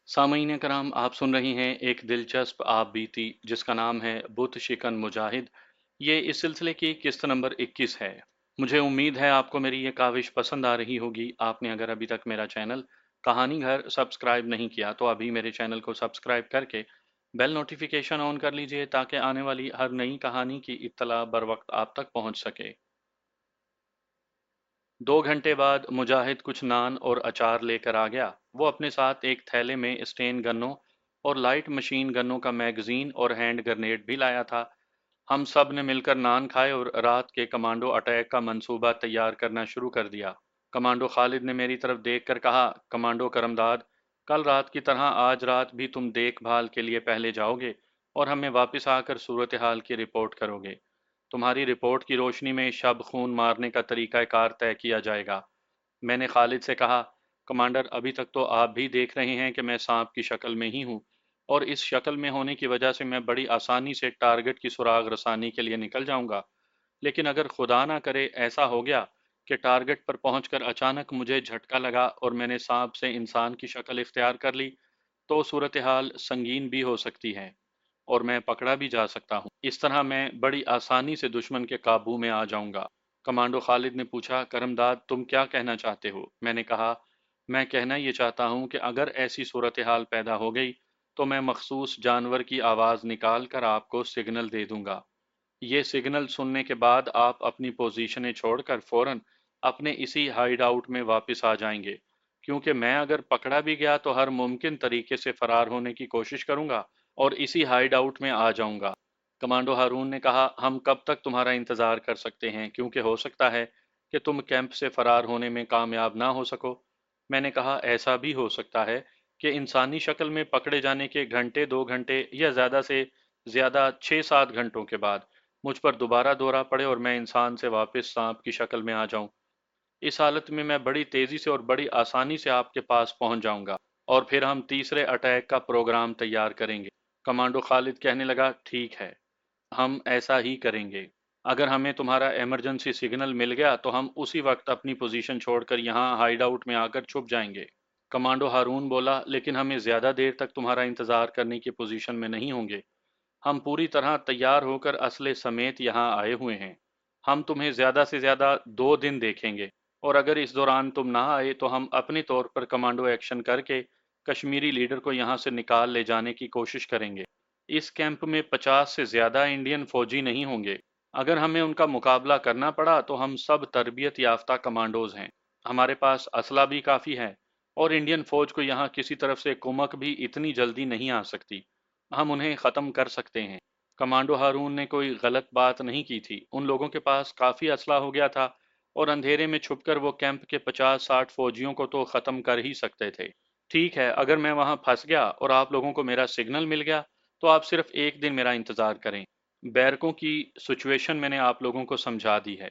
सामईन कराम, आप सुन रही हैं एक दिलचस्प आप बीती जिसका नाम है बुत शिकन मुजाहिद। ये इस सिलसिले की किस्त नंबर 21 है। मुझे उम्मीद है आपको मेरी ये काविश पसंद आ रही होगी। आपने अगर अभी तक मेरा चैनल कहानी घर सब्सक्राइब नहीं किया तो अभी मेरे चैनल को सब्सक्राइब करके बेल नोटिफिकेशन ऑन कर लीजिए ताकि आने वाली हर नई कहानी की इत्तला बर वक्त आप तक पहुंच सके। 2 घंटे बाद मुजाहिद कुछ नान और अचार लेकर आ गया। वो अपने साथ एक थैले में स्टेन गन्नों और लाइट मशीन गन्नों का मैगजीन और हैंड ग्रेनेड भी लाया था। हम सब ने मिलकर नान खाए और रात के कमांडो अटैक का मंसूबा तैयार करना शुरू कर दिया। कमांडो खालिद ने मेरी तरफ देखकर कहा, कमांडो करमदाद, कल रात की तरह आज रात भी तुम देखभाल के लिए पहले जाओगे और हमें वापस आकर सूरत हाल की रिपोर्ट करोगे। तुम्हारी रिपोर्ट की रोशनी में शब खून मारने का तरीकाकार तय किया जाएगा। मैंने खालिद से कहा, कमांडर, अभी तक तो आप भी देख रहे हैं कि मैं सांप की शक्ल में ही हूँ और इस शक्ल में होने की वजह से मैं बड़ी आसानी से टारगेट की सुराग रसानी के लिए निकल जाऊंगा। लेकिन अगर खुदा ना करे ऐसा हो गया कि टारगेट पर पहुंचकर अचानक मुझे झटका लगा और मैंने सांप से इंसान की शक्ल इख्तियार कर ली, तो सूरत हाल संगीन भी हो सकती है और मैं पकड़ा भी जा सकता हूँ। इस तरह मैं बड़ी आसानी से दुश्मन के काबू में आ जाऊंगा। कमांडो खालिद ने पूछा, करमदाद, तुम क्या कहना चाहते हो? मैंने कहा, मैं कहना ये चाहता हूँ कि अगर ऐसी सूरत हाल पैदा हो गई तो मैं मखसूस जानवर की आवाज़ निकाल कर आपको सिग्नल दे दूंगा। ये सिग्नल सुनने के बाद आप अपनी पोजीशनें छोड़कर फौरन अपने इसी हाइड आउट में वापस आ जाएंगे, क्योंकि मैं अगर पकड़ा भी गया तो हर मुमकिन तरीके से फरार होने की कोशिश करूंगा और इसी हाइड आउट में आ जाऊंगा। कमांडो हारून ने कहा, हम कब तक तुम्हारा इंतजार कर सकते हैं, क्योंकि हो सकता है कि तुम कैंप से फरार होने में कामयाब ना हो सको। मैंने कहा, ऐसा भी हो सकता है कि इंसानी शक्ल में पकड़े जाने के घंटे 2 घंटे या ज़्यादा से ज़्यादा 6-7 घंटों के बाद मुझ पर दोबारा दौरा पड़े और मैं इंसान से वापस सांप की शक्ल में आ जाऊं। इस हालत में मैं बड़ी तेजी से और बड़ी आसानी से आपके पास पहुंच जाऊंगा और फिर हम तीसरे अटैक का प्रोग्राम तैयार करेंगे। कमांडो खालिद कहने लगा, ठीक है, हम ऐसा ही करेंगे। अगर हमें तुम्हारा इमरजेंसी सिग्नल मिल गया तो हम उसी वक्त अपनी पोजीशन छोड़कर यहाँ हाइड आउट में आकर छुप जाएंगे। कमांडो हारून बोला, लेकिन हमें ज्यादा देर तक तुम्हारा इंतजार करने की पोजीशन में नहीं होंगे। हम पूरी तरह तैयार होकर असले समेत यहाँ आए हुए हैं। हम तुम्हें ज्यादा से ज्यादा 2 दिन देखेंगे और अगर इस दौरान तुम ना आए तो हम अपने तौर पर कमांडो एक्शन करके कश्मीरी लीडर को यहाँ से निकाल ले जाने की कोशिश करेंगे। इस कैंप में 50 से ज्यादा इंडियन फौजी नहीं होंगे। अगर हमें उनका मुकाबला करना पड़ा तो हम सब तरबियत याफ्ता कमांडोज हैं। हमारे पास असला भी काफी है और इंडियन फौज को यहाँ किसी तरफ से कुमक भी इतनी जल्दी नहीं आ सकती। हम उन्हें खत्म कर सकते हैं। कमांडो हारून ने कोई गलत बात नहीं की थी। उन लोगों के पास काफी असला हो गया था और अंधेरे में छुपकर वो कैंप के 50-60 फौजियों को तो खत्म कर ही सकते थे। ठीक है, अगर मैं वहां फंस गया और आप लोगों को मेरा सिग्नल मिल गया तो आप सिर्फ एक दिन मेरा इंतजार करें। बैरकों की सिचुएशन मैंने आप लोगों को समझा दी है।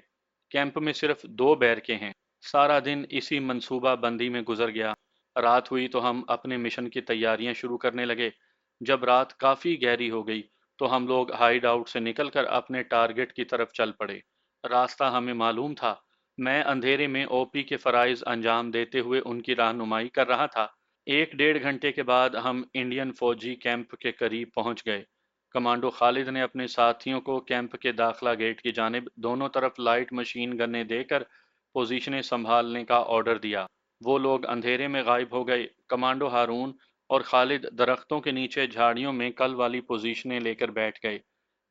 कैंप में सिर्फ 2 बैरकें हैं। सारा दिन इसी मंसूबा बंदी में गुजर गया। रात हुई तो हम अपने मिशन की तैयारियां शुरू करने लगे। जब रात काफी गहरी हो गई तो हम लोग हाइड आउट से निकलकर अपने टारगेट की तरफ चल पड़े। रास्ता हमें मालूम था। मैं अंधेरे में ओपी के फराइज अंजाम देते हुए उनकी रहनुमाई कर रहा था। 1-1.5 घंटे के बाद हम इंडियन फौजी कैंप के करीब पहुंच गए। कमांडो खालिद ने अपने साथियों को कैंप के दाखिला गेट की जानिब दोनों तरफ लाइट मशीन गन्ने देकर पोजीशनें संभालने का ऑर्डर दिया। वो लोग अंधेरे में गायब हो गए। कमांडो हारून और खालिद दरख्तों के नीचे झाड़ियों में कल वाली पोजीशनें लेकर बैठ गए।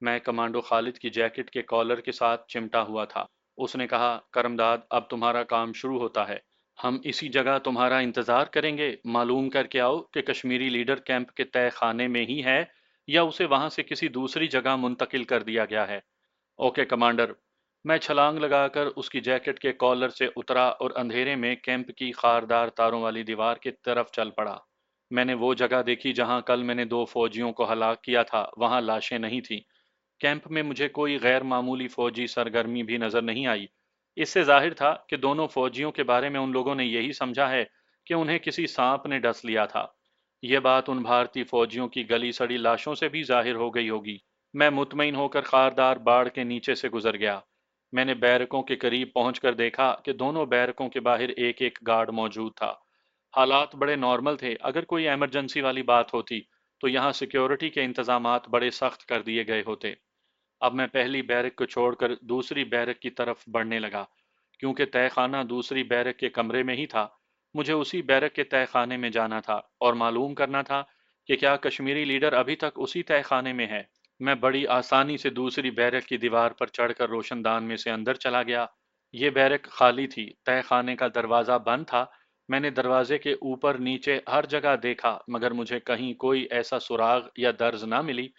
मैं कमांडो खालिद की जैकेट के कॉलर के साथ चिमटा हुआ था। उसने कहा, करमदाद, अब तुम्हारा काम शुरू होता है। हम इसी जगह तुम्हारा इंतजार करेंगे। मालूम करके आओ कि कश्मीरी लीडर कैंप के तय खाने में ही है या उसे वहां से किसी दूसरी जगह मुंतकिल कर दिया गया है। Okay commander. मैं छलांग लगाकर उसकी जैकेट के कॉलर से उतरा और अंधेरे में कैंप की खारदार तारों वाली दीवार की तरफ चल पड़ा। मैंने वो जगह देखी जहां कल मैंने 2 फौजियों को हलाक किया था। वहां लाशें नहीं थी। कैंप में मुझे कोई गैर मामूली फौजी सरगर्मी भी नजर नहीं आई। इससे जाहिर था कि दोनों फौजियों के बारे में उन लोगों ने यही समझा है कि उन्हें किसी सांप ने डस लिया था। यह बात उन भारतीय फौजियों की गली सड़ी लाशों से भी जाहिर हो गई होगी। मैं मुतमईन होकर खारदार बाड़ के नीचे से गुजर गया। मैंने बैरकों के करीब पहुंचकर देखा कि दोनों बैरकों के बाहर एक एक गार्ड मौजूद था। हालात बड़े नॉर्मल थे। अगर कोई इमरजेंसी वाली बात होती तो यहाँ सिक्योरिटी के इंतजामात बड़े सख्त कर दिए गए होते। अब मैं पहली बैरक को छोड़कर दूसरी बैरक की तरफ बढ़ने लगा। क्योंकि तहखाना दूसरी बैरक के कमरे में ही था, मुझे उसी बैरक के तहखाने में जाना था और मालूम करना था कि क्या कश्मीरी लीडर अभी तक उसी तहखाने में है। मैं बड़ी आसानी से दूसरी बैरक की दीवार पर चढ़कर रोशनदान में से अंदर चला गया। ये बैरक खाली थी, तहखाने का दरवाज़ा बंद था। मैंने दरवाजे के ऊपर नीचे हर जगह देखा, मगर मुझे कहीं कोई ऐसा सुराग या दर्ज ना मिली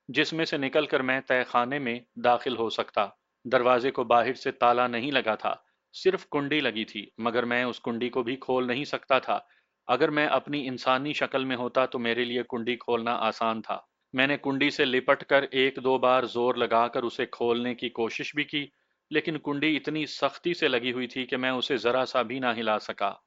जिसमें से निकलकर मैं तहखाने में दाखिल हो सकता। दरवाजे को बाहर से ताला नहीं लगा था, सिर्फ कुंडी लगी थी, मगर मैं उस कुंडी को भी खोल नहीं सकता था। अगर मैं अपनी इंसानी शक्ल में होता तो मेरे लिए कुंडी खोलना आसान था। मैंने कुंडी से लिपट कर एक दो बार जोर लगाकर उसे खोलने की कोशिश भी की, लेकिन कुंडी इतनी सख्ती से लगी हुई थी कि मैं उसे जरा सा भी ना हिला सका।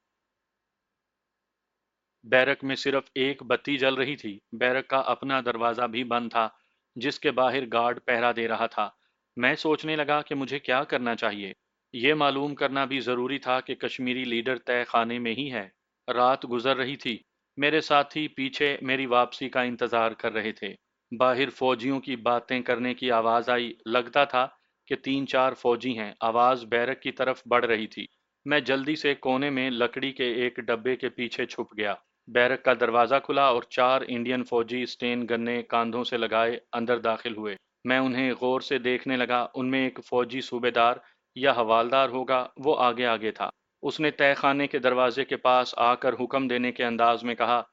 बैरक में सिर्फ एक बत्ती जल रही थी। बैरक का अपना दरवाजा भी बंद था, जिसके बाहर गार्ड पहरा दे रहा था। मैं सोचने लगा कि मुझे क्या करना चाहिए। ये मालूम करना भी जरूरी था कि कश्मीरी लीडर तय खाने में ही है। रात गुजर रही थी। मेरे साथी पीछे मेरी वापसी का इंतजार कर रहे थे। बाहर फौजियों की बातें करने की आवाज आई। लगता था कि तीन चार फौजी हैं। आवाज बैरक की तरफ बढ़ रही थी। मैं जल्दी से कोने में लकड़ी के एक डब्बे के पीछे छुप गया। बैरक का दरवाजा खुला और चार इंडियन फौजी स्टेन गन्ने कांधों से लगाए अंदर दाखिल हुए। मैं उन्हें गौर से देखने लगा। उनमें एक फौजी सूबेदार या हवालदार होगा, वो आगे आगे था। उसने तहखाने के दरवाजे के पास आकर हुक्म देने के अंदाज में कहा,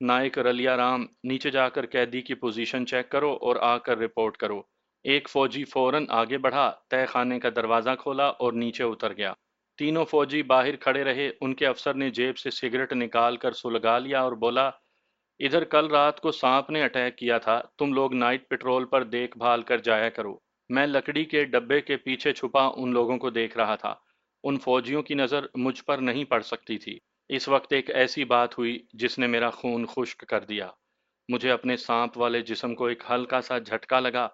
नायक रलिया राम, नीचे जाकर कैदी की पोजीशन चेक करो और आकर रिपोर्ट करो। एक फौजी फौरन आगे बढ़ा, तहखाने का दरवाजा खोला और नीचे उतर गया। तीनों फौजी बाहर खड़े रहे। उनके अफसर ने जेब से सिगरेट निकाल कर सुलगा लिया और बोला, इधर कल रात को सांप ने अटैक किया था, तुम लोग नाइट पेट्रोल पर देखभाल कर जाया करो। मैं लकड़ी के डब्बे के पीछे छुपा उन लोगों को देख रहा था। उन फौजियों की नजर मुझ पर नहीं पड़ सकती थी। इस वक्त एक ऐसी बात हुई जिसने मेरा खून खुश्क कर दिया। मुझे अपने सांप वाले जिस्म को एक हल्का सा झटका लगा।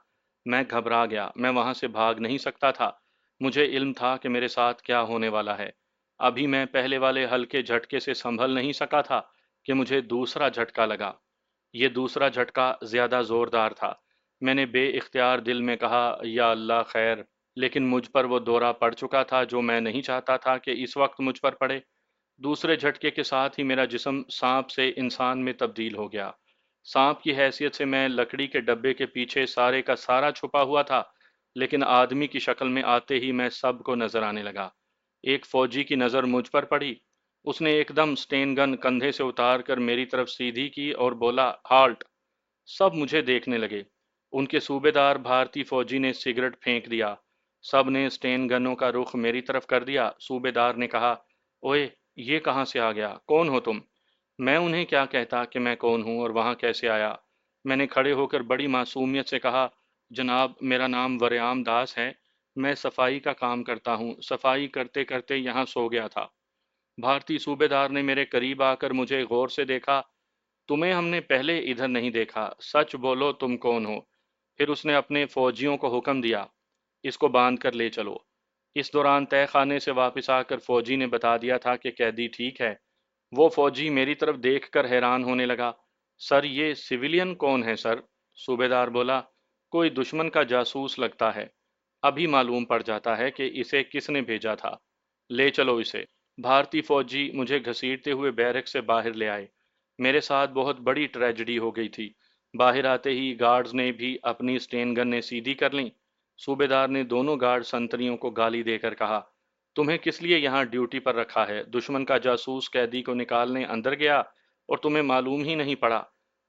मैं घबरा गया। मैं वहां से भाग नहीं सकता था। मुझे इल्म था कि मेरे साथ क्या होने वाला है। अभी मैं पहले वाले हल्के झटके से संभल नहीं सका था कि मुझे दूसरा झटका लगा। ये दूसरा झटका ज्यादा जोरदार था। मैंने बेइख्तियार दिल में कहा, या अल्लाह खैर। लेकिन मुझ पर वो दौरा पड़ चुका था जो मैं नहीं चाहता था कि इस वक्त मुझ पर पड़े। दूसरे झटके के साथ ही मेरा जिस्म सांप से इंसान में तब्दील हो गया। सांप की हैसियत से मैं लकड़ी के डब्बे के पीछे सारे का सारा छुपा हुआ था, लेकिन आदमी की शक्ल में आते ही मैं सबको नजर आने लगा। एक फौजी की नज़र मुझ पर पड़ी। उसने एकदम स्टेन गन कंधे से उतार कर मेरी तरफ सीधी की और बोला, हाल्ट। सब मुझे देखने लगे। उनके सूबेदार भारतीय फौजी ने सिगरेट फेंक दिया। सब ने स्टेन गनों का रुख मेरी तरफ कर दिया। सूबेदार ने कहा, ओए, ये कहाँ से आ गया? कौन हो तुम? मैं उन्हें क्या कहता कि मैं कौन हूँ और वहाँ कैसे आया। मैंने खड़े होकर बड़ी मासूमियत से कहा, जनाब, मेरा नाम वरयाम दास है। मैं सफाई का काम करता हूँ। सफाई करते करते यहाँ सो गया था। भारतीय सूबेदार ने मेरे करीब आकर मुझे गौर से देखा। तुम्हें हमने पहले इधर नहीं देखा, सच बोलो, तुम कौन हो? फिर उसने अपने फौजियों को हुक्म दिया, इसको बांध कर ले चलो। इस दौरान तहखाने से वापस आकर फौजी ने बता दिया था कि कैदी ठीक है। वो फौजी मेरी तरफ देखकर हैरान होने लगा। सर, ये सिविलियन कौन है सर? सूबेदार बोला, कोई दुश्मन का जासूस लगता है। अभी मालूम पड़ जाता है कि इसे किसने भेजा था। ले चलो इसे। भारतीय फौजी मुझे घसीटते हुए बैरक से बाहर ले आए। मेरे साथ बहुत बड़ी ट्रेजेडी हो गई थी। बाहर आते ही गार्ड्स ने भी अपनी स्टेन गन ने सीधी कर ली। सूबेदार ने दोनों गार्ड संतरियों को गाली देकर कहा, तुम्हें किस लिए यहाँ ड्यूटी पर रखा है? दुश्मन का जासूस कैदी को निकालने अंदर गया और तुम्हें मालूम ही नहीं पड़ा।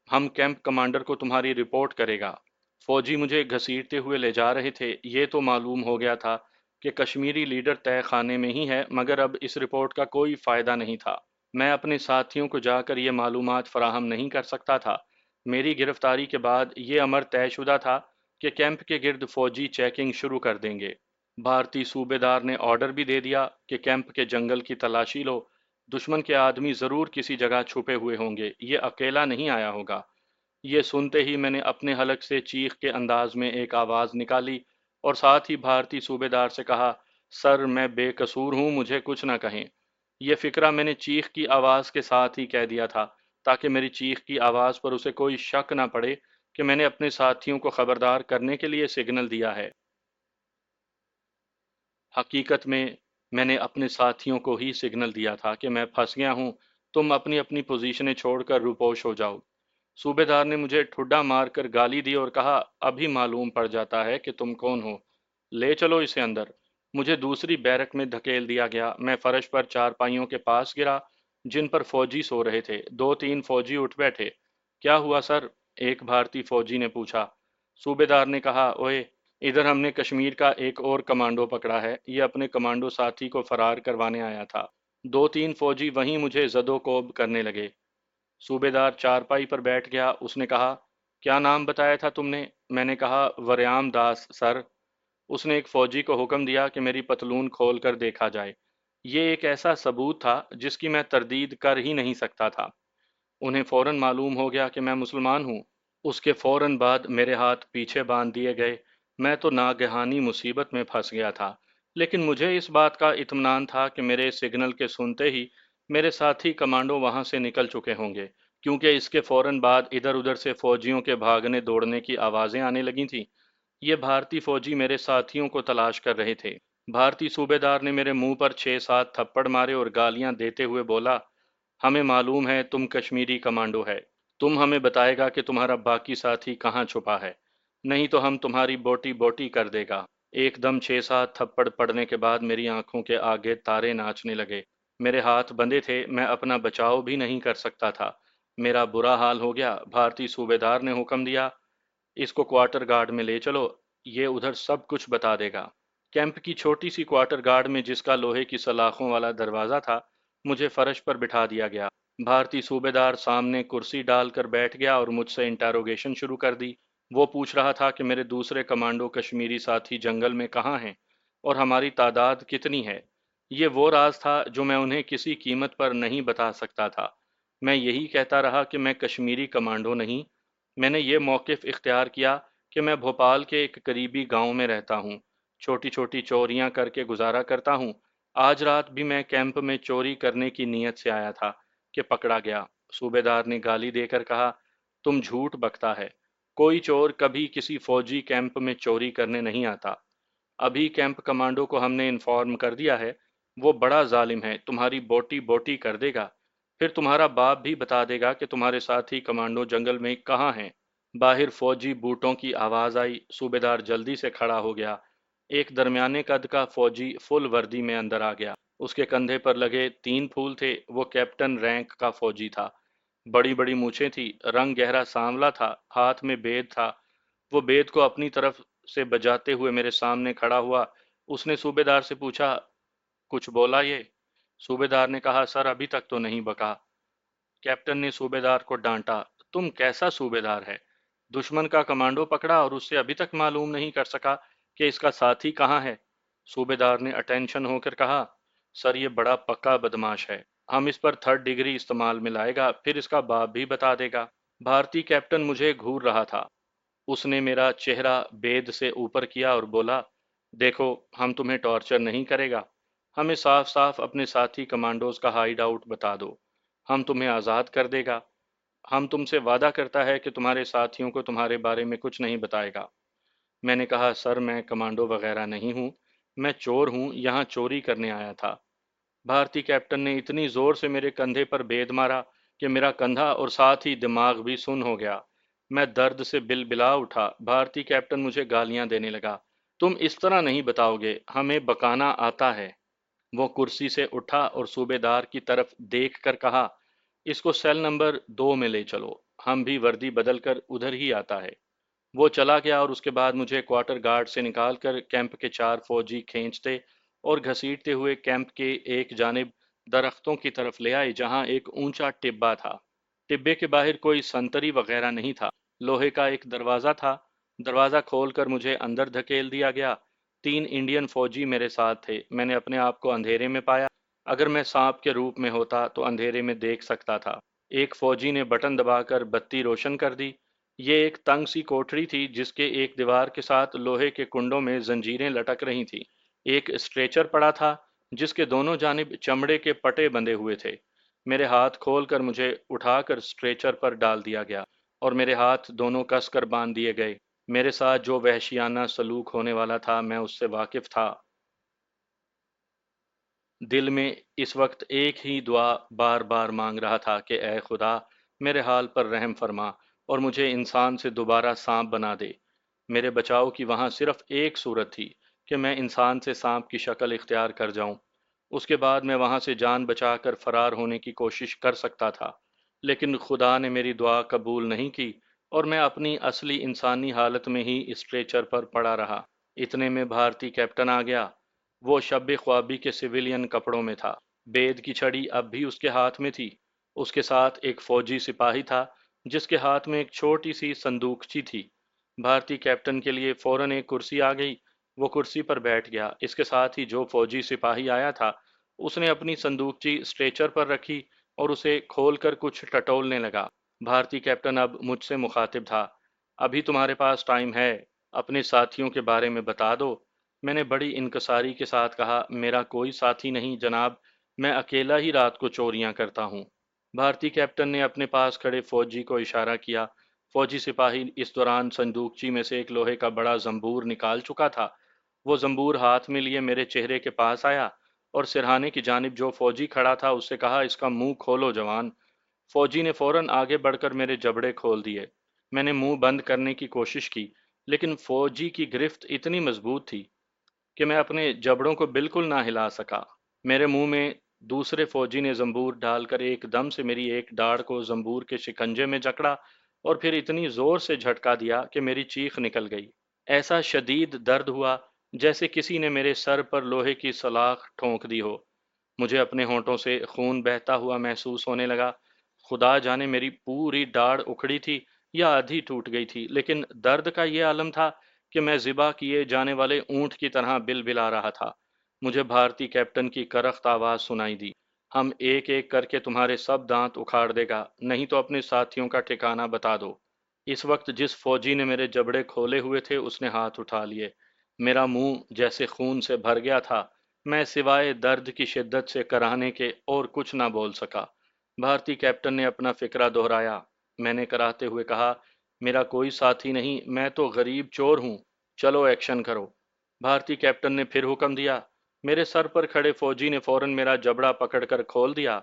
हम कैंप कमांडर को तुम्हारी रिपोर्ट करेगा। फौजी मुझे घसीटते हुए ले जा रहे थे। ये तो मालूम हो गया था कि कश्मीरी लीडर तय खाने में ही है, मगर अब इस रिपोर्ट का कोई फायदा नहीं था। मैं अपने साथियों को जाकर ये मालूमात फराहम नहीं कर सकता था। मेरी गिरफ्तारी के बाद ये अमर तयशुदा था कि कैंप के गिर्द फौजी चेकिंग शुरू कर देंगे। भारतीय सूबेदार ने ऑर्डर भी दे दिया कि कैंप के जंगल की तलाशी लो। दुश्मन के आदमी जरूर किसी जगह छुपे हुए होंगे, ये अकेला नहीं आया होगा। ये सुनते ही मैंने अपने हलक से चीख के अंदाज में एक आवाज निकाली और साथ ही भारतीय सूबेदार से कहा, सर, मैं बेकसूर हूं, मुझे कुछ ना कहें। یہ فکرہ میں نے چیخ کی آواز کے ساتھ ہی کہہ دیا تھا تاکہ میری چیخ کی آواز پر اسے کوئی شک نہ پڑے کہ میں نے اپنے ساتھیوں کو خبردار کرنے کے لیے سگنل دیا ہے۔ حقیقت میں نے اپنے ساتھیوں کو ہی سگنل دیا تھا کہ میں پھنس گیا ہوں، تم اپنی اپنی پوزیشنیں چھوڑ کر روپوش ہو جاؤ۔ صوبے دار نے مجھے ٹھڈا مار کر گالی دی اور کہا، ابھی معلوم پڑ جاتا ہے کہ تم کون ہو، لے چلو اسے اندر۔ مجھے دوسری بیرک میں دھکیل دیا گیا۔ میں فرش پر چارپائیوں کے پاس گرا جن پر فوجی سو رہے تھے۔ دو تین فوجی اٹھ بیٹھے۔ کیا ہوا سر؟ ایک بھارتی فوجی نے پوچھا۔ صوبے دار نے کہا، اوئے، ادھر ہم نے کشمیر کا ایک اور کمانڈو پکڑا ہے، یہ اپنے کمانڈو ساتھی کو فرار کروانے آیا تھا۔ دو تین فوجی وہیں مجھے زد و کوب کرنے لگے۔ صوبے دار چارپائی پر بیٹھ گیا۔ اس نے کہا، کیا نام بتایا تھا تم نے؟ میں نے کہا، وریام داس سر۔ اس نے ایک فوجی کو حکم دیا کہ میری پتلون کھول کر دیکھا جائے۔ یہ ایک ایسا ثبوت تھا جس کی میں تردید کر ہی نہیں سکتا تھا۔ انہیں فوراً معلوم ہو گیا کہ میں مسلمان ہوں۔ اس کے فوراً بعد میرے ہاتھ پیچھے باندھ دیے گئے۔ میں تو ناگہانی مصیبت میں پھنس گیا تھا، لیکن مجھے اس بات کا اطمینان تھا کہ میرے سگنل کے سنتے ہی میرے ساتھی کمانڈو وہاں سے نکل چکے ہوں گے، کیونکہ اس کے فوراً بعد ادھر ادھر سے فوجیوں کے بھاگنے دوڑنے کی آوازیں آنے لگی تھیں۔ یہ بھارتی فوجی میرے ساتھیوں کو تلاش کر رہے تھے۔ بھارتی صوبے دار نے میرے منہ پر 6-7 تھپڑ مارے اور گالیاں دیتے ہوئے بولا، ہمیں معلوم ہے تم کشمیری کمانڈو ہے، تم ہمیں بتائے گا کہ تمہارا باقی ساتھی کہاں چھپا ہے، نہیں تو ہم تمہاری بوٹی بوٹی کر دے گا۔ ایک دم 6-7 تھپڑ پڑنے کے بعد میری آنکھوں کے آگے تارے ناچنے لگے۔ میرے ہاتھ بندھے تھے، میں اپنا بچاؤ بھی نہیں کر سکتا تھا۔ میرا برا حال ہو گیا۔ بھارتی صوبے دار نے حکم دیا، اس کو کوارٹر گارڈ میں لے چلو، یہ ادھر سب کچھ بتا دے گا۔ کیمپ کی چھوٹی سی کوارٹر گارڈ میں، جس کا لوہے کی سلاخوں والا دروازہ تھا، مجھے فرش پر بٹھا دیا گیا۔ بھارتی صوبے دار سامنے کرسی ڈال کر بیٹھ گیا اور مجھ سے انٹروگیشن شروع کر دی۔ وہ پوچھ رہا تھا کہ میرے دوسرے کمانڈو کشمیری ساتھی جنگل میں کہاں ہیں اور ہماری تعداد کتنی ہے۔ یہ وہ راز تھا جو میں انہیں کسی قیمت پر نہیں بتا سکتا تھا۔ میں یہی کہتا رہا کہ میں کشمیری کمانڈو نہیں۔ میں نے یہ موقف اختیار کیا کہ میں بھوپال کے ایک قریبی گاؤں میں رہتا ہوں، چھوٹی چھوٹی چوریاں کر کے گزارا کرتا ہوں۔ آج رات بھی میں کیمپ میں چوری کرنے کی نیت سے آیا تھا کہ پکڑا گیا۔ صوبے دار نے گالی دے کر کہا، تم جھوٹ بکتا ہے، کوئی چور کبھی کسی فوجی کیمپ میں چوری کرنے نہیں آتا۔ ابھی کیمپ کمانڈو کو ہم نے انفارم کر دیا ہے، وہ بڑا ظالم ہے، تمہاری بوٹی بوٹی کر دے گا۔ پھر تمہارا باپ بھی بتا دے گا کہ تمہارے ساتھی کمانڈو جنگل میں کہاں ہیں۔ باہر فوجی بوٹوں کی آواز آئی۔ صوبے دار جلدی سے کھڑا ہو گیا۔ ایک درمیانے قد کا فوجی فل وردی میں اندر آ گیا۔ اس کے کندھے پر لگے 3 پھول تھے۔ وہ کیپٹن رینک کا فوجی تھا۔ بڑی بڑی مونچھیں تھی، رنگ گہرا سانولا تھا، ہاتھ میں بید تھا۔ وہ بید کو اپنی طرف سے بجاتے ہوئے میرے سامنے کھڑا ہوا۔ اس نے صوبے دار سے پوچھا، کچھ بولا یہ؟ صوبے دار نے کہا، سر ابھی تک تو نہیں بکا۔ کیپٹن نے صوبے دار کو ڈانٹا، تم کیسا صوبے دار ہے؟ دشمن کا کمانڈو پکڑا اور اس سے ابھی تک معلوم نہیں کر سکا کہ اس کا ساتھی کہاں ہے؟ صوبے دار نے اٹینشن ہو کر کہا، سر یہ بڑا پکا بدماش ہے، ہم اس پر 3rd ڈگری استعمال میں لائے گا، پھر اس کا باپ بھی بتا دے گا۔ بھارتی کیپٹن مجھے گھور رہا تھا۔ اس نے میرا چہرہ بید سے اوپر کیا اور بولا، دیکھو ہم تمہیں ٹارچر نہیں کرے گا، ہمیں صاف صاف اپنے ساتھی کمانڈوز کا ہائیڈ آؤٹ بتا دو، ہم تمہیں آزاد کر دے گا۔ ہم تم سے وعدہ کرتا ہے کہ تمہارے ساتھیوں کو تمہارے بارے میں کچھ نہیں بتائے گا۔ میں نے کہا، سر میں کمانڈو وغیرہ نہیں ہوں، میں چور ہوں، یہاں چوری کرنے آیا تھا۔ بھارتی کیپٹن نے اتنی زور سے میرے کندھے پر بید مارا کہ میرا کندھا اور ساتھ ہی دماغ بھی سن ہو گیا۔ میں درد سے بل بلا اٹھا۔ بھارتی کیپٹن مجھے گالیاں دینے لگا، تم اس طرح نہیں بتاؤ گے، ہمیں بکانا آتا ہے۔ وہ کرسی سے اٹھا اور صوبے دار کی طرف دیکھ کر کہا، اس کو سیل نمبر 2 میں لے چلو، ہم بھی وردی بدل کر ادھر ہی آتا ہے۔ وہ چلا گیا اور اس کے بعد مجھے کوارٹر گارڈ سے نکال کر کیمپ کے 4 فوجی کھینچتے اور گھسیٹتے ہوئے کیمپ کے ایک جانب درختوں کی طرف لے آئے جہاں ایک اونچا ٹبہ تھا۔ ٹبے کے باہر کوئی سنتری وغیرہ نہیں تھا، لوہے کا ایک دروازہ تھا۔ دروازہ کھول کر مجھے اندر دھکیل دیا گیا۔ 3 انڈین فوجی میرے ساتھ تھے۔ میں نے اپنے آپ کو اندھیرے میں پایا۔ اگر میں سانپ کے روپ میں ہوتا تو اندھیرے میں دیکھ سکتا تھا۔ ایک فوجی نے بٹن دبا کر بتی روشن کر دی۔ یہ ایک تنگ سی کوٹری تھی جس کے ایک دیوار کے ساتھ لوہے کے کنڈوں میں زنجیریں لٹک رہی تھیں۔ ایک اسٹریچر پڑا تھا जिसके दोनों जानिब चमड़े के पटे बंधे हुए थे। मेरे हाथ खोल कर मुझे उठाकर स्ट्रेचर पर डाल दिया गया और मेरे हाथ दोनों कसकर बांध दिए गए। मेरे साथ जो वहशियाना सलूक होने वाला था मैं उससे वाकिफ था। दिल में इस वक्त एक ही दुआ बार बार मांग रहा था कि ए खुदा, मेरे हाल पर रहम फरमा और मुझे इंसान से दोबारा सांप बना दे। मेरे बचाव की वहां सिर्फ एक सूरत थी कि मैं इंसान से सांप की शक्ल इख्तियार कर जाऊं। उसके बाद मैं वहां से जान बचाकर फरार होने की कोशिश कर सकता था, लेकिन खुदा ने मेरी दुआ कबूल नहीं की और मैं अपनी असली इंसानी हालत में ही स्ट्रेचर पर पड़ा रहा। इतने में भारतीय कैप्टन आ गया। वो शब ख्वाबी के सिविलियन कपड़ों में था। बेद की छड़ी अब भी उसके हाथ में थी। उसके साथ एक फौजी सिपाही था जिसके हाथ में एक छोटी सी संदूकची थी। भारतीय कैप्टन के लिए फौरन एक कुर्सी आ गई। वो कुर्सी पर बैठ गया। इसके साथ ही जो फौजी सिपाही आया था उसने अपनी संदूकची स्ट्रेचर पर रखी और उसे खोलकर कुछ टटोलने लगा। भारतीय कैप्टन अब मुझसे मुखातिब था। अभी तुम्हारे पास टाइम है, अपने साथियों के बारे में बता दो। मैंने बड़ी इनकसारी के साथ कहा, मेरा कोई साथी नहीं जनाब, मैं अकेला ही रात को चोरियां करता हूँ। भारतीय कैप्टन ने अपने पास खड़े फौजी को इशारा किया। फौजी सिपाही इस दौरान संदूकची में से एक लोहे का बड़ा जंबूर निकाल चुका था। वो जंबूर हाथ में लिए मेरे चेहरे के पास आया और सिरहाने की जानिब जो फौजी खड़ा था उससे कहा, इसका मुंह खोलो जवान। फौजी ने फौरन आगे बढ़कर मेरे जबड़े खोल दिए। मैंने मुंह बंद करने की कोशिश की, लेकिन फौजी की गिरफ्त इतनी मजबूत थी कि मैं अपने जबड़ों को बिल्कुल ना हिला सका। मेरे मुंह में दूसरे फौजी ने जंबूर डालकर एकदम से मेरी एक दाढ़ को जंबूर के शिकंजे में जकड़ा और फिर इतनी जोर से झटका दिया कि मेरी चीख निकल गई। ऐसा शदीद दर्द हुआ जैसे किसी ने मेरे सर पर लोहे की सलाख ठोंक दी हो। मुझे अपने होंठों से खून बहता हुआ महसूस होने लगा। खुदा जाने मेरी पूरी दाढ़ उखड़ी थी या आधी टूट गई थी, लेकिन दर्द का ये आलम था कि मैं ज़िबा किए जाने वाले ऊंट की तरह बिलबिला रहा था। मुझे भारतीय कैप्टन की करख्त आवाज़ सुनाई दी, हम एक एक करके तुम्हारे सब दांत उखाड़ देगा, नहीं तो अपने साथियों का ठिकाना बता दो। इस वक्त जिस फौजी ने मेरे जबड़े खोले हुए थे उसने हाथ उठा लिए। मेरा मुंह जैसे खून से भर गया था। मैं सिवाय दर्द की शिद्दत से कराहने के और कुछ ना बोल सका। भारतीय कैप्टन ने अपना फिक्रा दोहराया। मैंने कराहते हुए कहा, मेरा कोई साथी नहीं, मैं तो गरीब चोर हूँ, चलो एक्शन करो। भारतीय कैप्टन ने फिर हुक्म दिया। मेरे सर पर खड़े फौजी ने फौरन मेरा जबड़ा पकड़कर खोल दिया।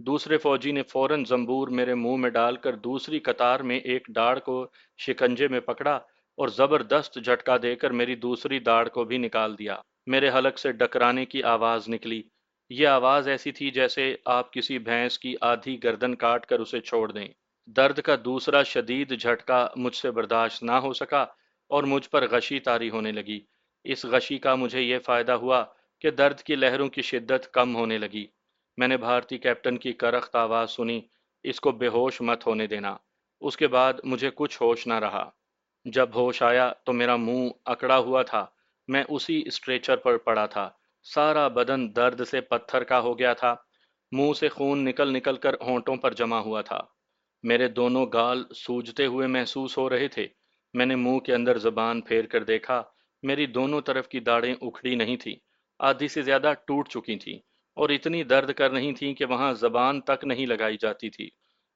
दूसरे फौजी ने फौरन जंबूर मेरे मुंह में डालकर दूसरी कतार में एक दाढ़ को शिकंजे में पकड़ा और जबरदस्त झटका देकर मेरी दूसरी दाढ़ को भी निकाल दिया। मेरे हलक से डकराने की आवाज निकली। ये आवाज ऐसी थी जैसे आप किसी भैंस की आधी गर्दन काट कर उसे छोड़ दें। दर्द का दूसरा शदीद झटका मुझसे बर्दाश्त ना हो सका और मुझ पर गशी तारी होने लगी। इस गशी का मुझे ये फायदा हुआ कि दर्द की लहरों की शिद्दत कम होने लगी। मैंने भारतीय कैप्टन की करख्त आवाज सुनी, इसको बेहोश मत होने देना। उसके बाद मुझे कुछ होश ना रहा। जब होश आया तो मेरा मुंह अकड़ा हुआ था। मैं उसी स्ट्रेचर पर पड़ा था। सारा बदन दर्द से पत्थर का हो गया था। मुंह से खून निकल निकल कर होंठों पर जमा हुआ था। मेरे दोनों गाल सूजते हुए महसूस हो रहे थे। मैंने मुंह के अंदर जबान फेर कर देखा। मेरी दोनों तरफ की दाढ़ें उखड़ी नहीं थी, आधी से ज्यादा टूट चुकी थीं और इतनी दर्द कर रही थीं कि वहां जबान तक नहीं लगाई जाती थी।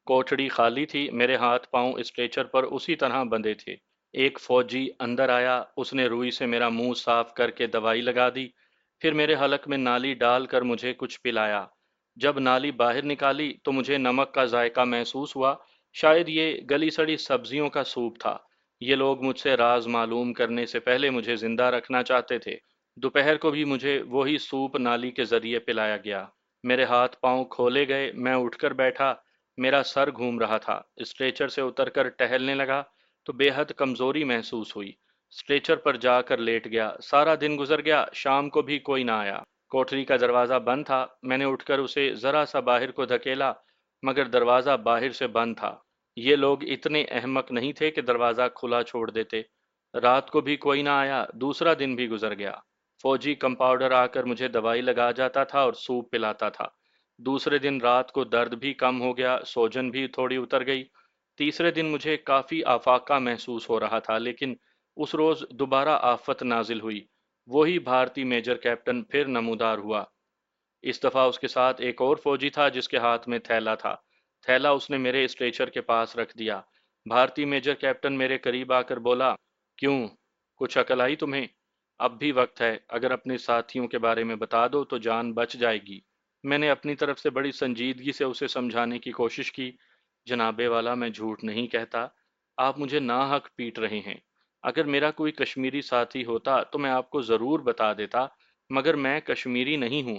कोठड़ी खाली थी, मेरे हाथ पांव स्ट्रेचर पर उसी तरह बंधे थे। एक फौजी अंदर आया, उसने रुई से मेरा मुंह साफ करके दवाई लगा दी। फिर मेरे हलक में नाली डालकर मुझे कुछ पिलाया। जब नाली बाहर निकाली तो मुझे नमक का जायका महसूस हुआ। शायद ये गली सड़ी सब्जियों का सूप था। ये लोग मुझसे राज मालूम करने से पहले मुझे जिंदा रखना चाहते थे। दोपहर को भी मुझे वही सूप नाली के जरिए पिलाया गया। मेरे हाथ पांव खोले गए, मैं उठकर बैठा। मेरा सर घूम रहा था। स्ट्रेचर से उतरकर टहलने लगा तो बेहद कमजोरी महसूस हुई। स्ट्रेचर पर जाकर लेट गया। सारा दिन गुजर गया, शाम को भी कोई ना आया। कोठरी का दरवाजा बंद था। मैंने उठकर उसे जरा सा बाहर को धकेला, मगर दरवाजा बाहर से बंद था। ये लोग इतने अहमक नहीं थे कि दरवाजा खुला छोड़ देते। रात को भी कोई ना आया। दूसरा दिन भी गुजर गया। फौजी कंपाउंडर आकर मुझे दवाई लगा जाता था और सूप पिलाता था। दूसरे दिन रात को दर्द भी कम हो गया, सोजन भी थोड़ी उतर गई। तीसरे दिन मुझे काफी आफाका महसूस हो रहा था, लेकिन उस रोज दोबारा आफत नाजिल हुई। वही भारतीय मेजर कैप्टन फिर नमूदार हुआ। इस दफा उसके साथ एक और फौजी था जिसके हाथ में थैला था। थैला उसने मेरे स्ट्रेचर के पास रख दिया। भारतीय मेजर कैप्टन मेरे करीब आकर बोला, क्यों, कुछ अकल आई तुम्हें? अब भी वक्त है, अगर अपने साथियों के बारे में बता दो तो जान बच जाएगी। मैंने अपनी तरफ से बड़ी संजीदगी से उसे समझाने की कोशिश की। जनाबे वाला, मैं झूठ नहीं कहता, आप मुझे नाहक पीट रहे हैं। अगर मेरा कोई कश्मीरी साथी होता तो मैं आपको जरूर बता देता, मगर मैं कश्मीरी नहीं हूं।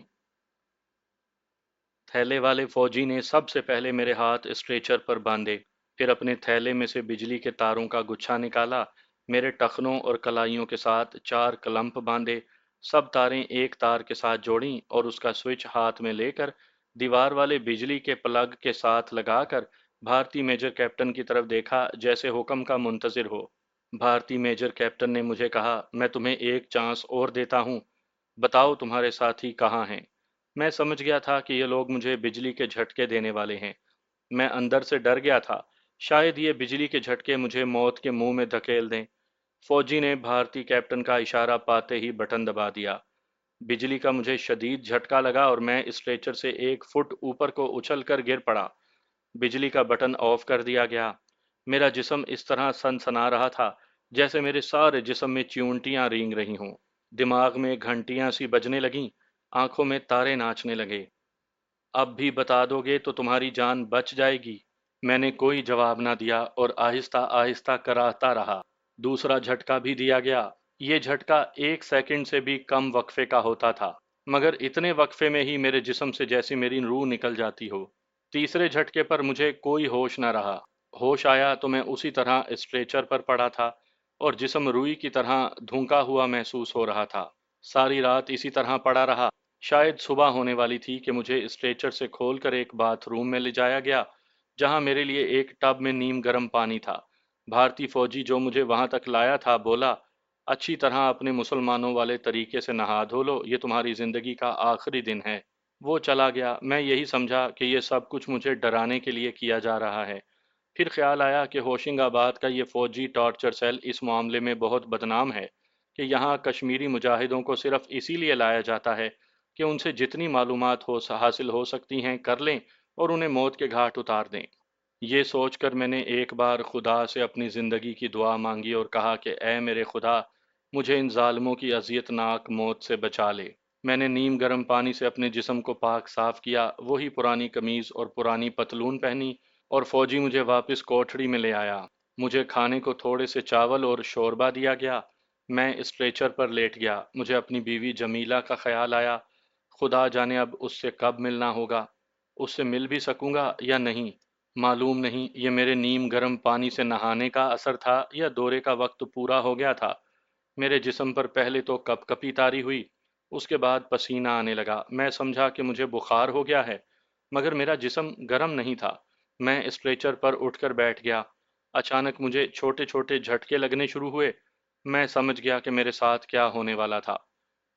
थैले वाले फौजी ने सबसे पहले मेरे हाथ स्ट्रेचर पर बांधे, फिर अपने थैले में से बिजली के तारों का गुच्छा निकाला, मेरे टखनों और कलाइयों के साथ 4 क्लंप बांधे, सब तारें एक तार के साथ जोड़ी और उसका स्विच हाथ में लेकर दीवार वाले बिजली के प्लग के साथ लगाकर भारतीय मेजर कैप्टन की तरफ देखा, जैसे हुक्म का मुंतजिर हो। भारतीय मेजर कैप्टन ने मुझे कहा, मैं तुम्हें एक चांस और देता हूं, बताओ तुम्हारे साथी कहाँ हैं? मैं समझ गया था कि ये लोग मुझे बिजली के झटके देने वाले हैं। मैं अंदर से डर गया था, शायद ये बिजली के झटके मुझे मौत के मुंह में धकेल दें। फौजी ने भारतीय कैप्टन का इशारा पाते ही बटन दबा दिया। बिजली का मुझे शदीद झटका लगा और मैं स्ट्रेचर से 1 फुट ऊपर को उछलकर गिर पड़ा। बिजली का बटन ऑफ कर दिया गया। मेरा जिस्म इस तरह सनसना रहा था जैसे मेरे सारे जिस्म में च्यूंटियां रेंग रही हों। दिमाग में घंटियां सी बजने लगीं, आंखों में तारे नाचने लगे। अब भी बता दोगे तो तुम्हारी जान बच जाएगी। मैंने कोई जवाब ना दिया और आहिस्ता आहिस्ता कराहता रहा। दूसरा झटका भी दिया गया। ये झटका 1 सेकंड से भी कम वक्फे का होता था, मगर इतने वक्फे में ही मेरे जिस्म से जैसी मेरी रूह निकल जाती हो। तीसरे झटके पर मुझे कोई होश न रहा। होश आया तो मैं उसी तरह स्ट्रेचर पर पड़ा था और जिस्म रुई की तरह धुंका हुआ महसूस हो रहा था। सारी रात इसी तरह पड़ा रहा। शायद सुबह होने वाली थी कि मुझे स्ट्रेचर से खोलकर एक बाथरूम में ले जाया गया, जहां मेरे लिए एक टब में नीम गर्म पानी था। भारतीय फौजी जो मुझे वहां तक लाया था बोला, अच्छी तरह अपने मुसलमानों वाले तरीके से नहा धो लो, ये तुम्हारी जिंदगी का आखिरी दिन है। वो चला गया। मैं यही समझा कि ये सब कुछ मुझे डराने के लिए किया जा रहा है। फिर ख्याल आया कि होशिंगाबाद का ये फौजी टॉर्चर सेल इस मामले में बहुत बदनाम है, कि यहाँ कश्मीरी मुजाहिदों को सिर्फ इसीलिए लाया जाता है कि उनसे जितनी मालूमात हासिल हो सकती हैं कर लें और उन्हें मौत के घाट उतार दें। ये सोचकर मैंने एक बार खुदा से अपनी ज़िंदगी की दुआ मांगी और कहा कि ऐ मेरे खुदा, मुझे इन जालिमों की अजियतनाक मौत से बचा ले। मैंने नीम गर्म पानी से अपने जिस्म को पाक साफ किया, वही पुरानी कमीज और पुरानी पतलून पहनी और फौजी मुझे वापस कोठड़ी में ले आया। मुझे खाने को थोड़े से चावल और शोरबा दिया गया। मैं स्ट्रेचर पर लेट गया। मुझे अपनी बीवी जमीला का ख्याल आया। खुदा जाने अब उससे कब मिलना होगा। उससे मिल भी सकूंगा या नहीं, मालूम नहीं। ये मेरे नीम गर्म पानी से नहाने का असर था या दौरे का वक्त पूरा हो गया था। मेरे जिस्म पर पहले तो कपकपी तारी हुई, उसके बाद पसीना आने लगा। मैं समझा कि मुझे बुखार हो गया है, मगर मेरा जिस्म गर्म नहीं था। मैं स्ट्रेचर पर उठकर बैठ गया। अचानक मुझे छोटे छोटे झटके लगने शुरू हुए। मैं समझ गया कि मेरे साथ क्या होने वाला था।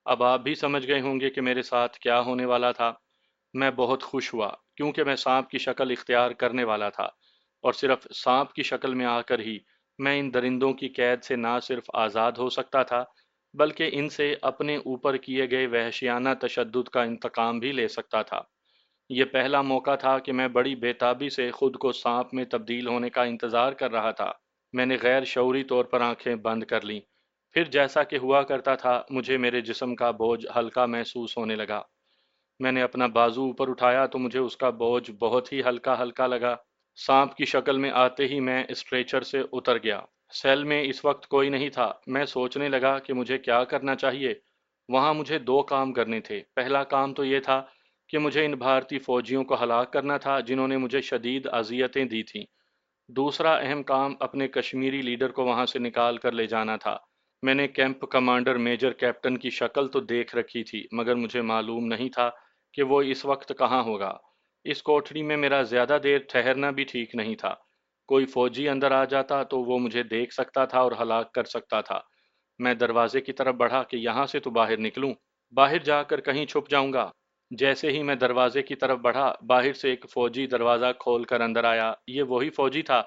अब आप भी समझ गए होंगे कि मेरे साथ क्या होने वाला था। मैं बहुत खुश हुआ, क्योंकि मैं सांप की शक्ल इख्तियार करने वाला था, और सिर्फ सांप की शक्ल में आकर ही मैं इन दरिंदों की कैद से ना सिर्फ आज़ाद हो सकता था, बल्कि इनसे अपने ऊपर किए गए वहशियाना तशद्दुद का इंतकाम भी ले सकता था। ये पहला मौका था कि मैं बड़ी बेताबी से खुद को सांप में तब्दील होने का इंतजार कर रहा था। मैंने गैर शऊरी तौर पर आंखें बंद कर लीं। फिर जैसा कि हुआ करता था, मुझे मेरे जिस्म का बोझ हल्का महसूस होने लगा। मैंने अपना बाजू ऊपर उठाया तो मुझे उसका बोझ बहुत ही हल्का हल्का लगा। सांप की शक्ल में आते ही मैं स्ट्रेचर से उतर गया। सेल में इस वक्त कोई नहीं था। मैं सोचने लगा कि मुझे क्या करना चाहिए। वहां मुझे 2 काम करने थे। पहला काम तो ये था कि मुझे इन भारतीय फौजियों को हलाक करना था जिन्होंने मुझे शदीद अजियतें दी थीं। दूसरा अहम काम अपने कश्मीरी लीडर को वहां से निकाल कर ले जाना था। मैंने कैंप कमांडर मेजर कैप्टन की शक्ल तो देख रखी थी, मगर मुझे मालूम नहीं था कि वो इस वक्त कहाँ होगा। इस कोठरी में मेरा ज्यादा देर ठहरना भी ठीक नहीं था। कोई फौजी अंदर आ जाता तो वो मुझे देख सकता था और हलाक कर सकता था। मैं दरवाजे की तरफ बढ़ा कि यहाँ से तो बाहर निकलूं, बाहर जाकर कहीं छुप जाऊंगा। जैसे ही मैं दरवाजे की तरफ बढ़ा, बाहर से एक फौजी दरवाजा खोलकर अंदर आया। ये वही फौजी था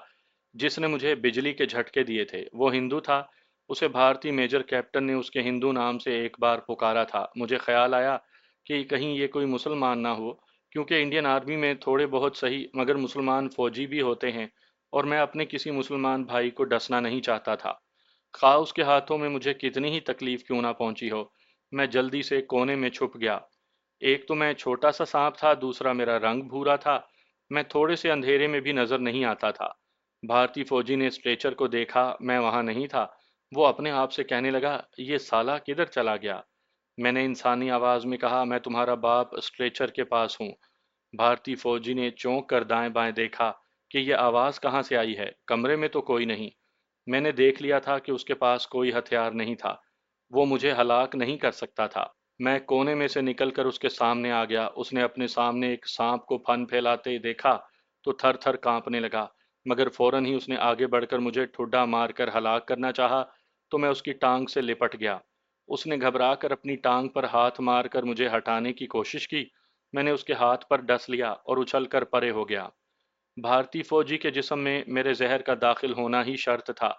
जिसने मुझे बिजली के झटके दिए थे। वो हिंदू था। उसे भारतीय मेजर कैप्टन ने उसके हिंदू नाम से एक बार पुकारा था। मुझे ख्याल आया کہ کہیں یہ کوئی مسلمان نہ ہو، کیونکہ انڈین آرمی میں تھوڑے بہت صحیح مگر مسلمان فوجی بھی ہوتے ہیں، اور میں اپنے کسی مسلمان بھائی کو ڈسنا نہیں چاہتا تھا، خواہ اس کے ہاتھوں میں مجھے کتنی ہی تکلیف کیوں نہ پہنچی ہو۔ میں جلدی سے کونے میں چھپ گیا۔ ایک تو میں چھوٹا سا سانپ تھا، دوسرا میرا رنگ بھورا تھا، میں تھوڑے سے اندھیرے میں بھی نظر نہیں آتا تھا۔ بھارتی فوجی نے اسٹریچر کو دیکھا، میں وہاں نہیں تھا، وہ اپنے آپ سے کہنے لگا، یہ سالہ کدھر چلا گیا؟ میں نے انسانی آواز میں کہا، میں تمہارا باپ اسٹریچر کے پاس ہوں۔ بھارتی فوجی نے چونک کر دائیں بائیں دیکھا کہ یہ آواز کہاں سے آئی ہے، کمرے میں تو کوئی نہیں۔ میں نے دیکھ لیا تھا کہ اس کے پاس کوئی ہتھیار نہیں تھا، وہ مجھے ہلاک نہیں کر سکتا تھا۔ میں کونے میں سے نکل کر اس کے سامنے آ گیا۔ اس نے اپنے سامنے ایک سانپ کو پھن پھیلاتے دیکھا تو تھر تھر کانپنے لگا، مگر فوراً ہی اس نے آگے بڑھ کر مجھے ٹھڈا مار کر ہلاک کرنا چاہا تو میں اس کی ٹانگ سے لپٹ گیا۔ اس نے گھبرا کر اپنی ٹانگ پر ہاتھ مار کر مجھے ہٹانے کی کوشش کی، میں نے اس کے ہاتھ پر ڈس لیا اور اچھل کر پرے ہو گیا۔ بھارتی فوجی کے جسم میں میرے زہر کا داخل ہونا ہی شرط تھا۔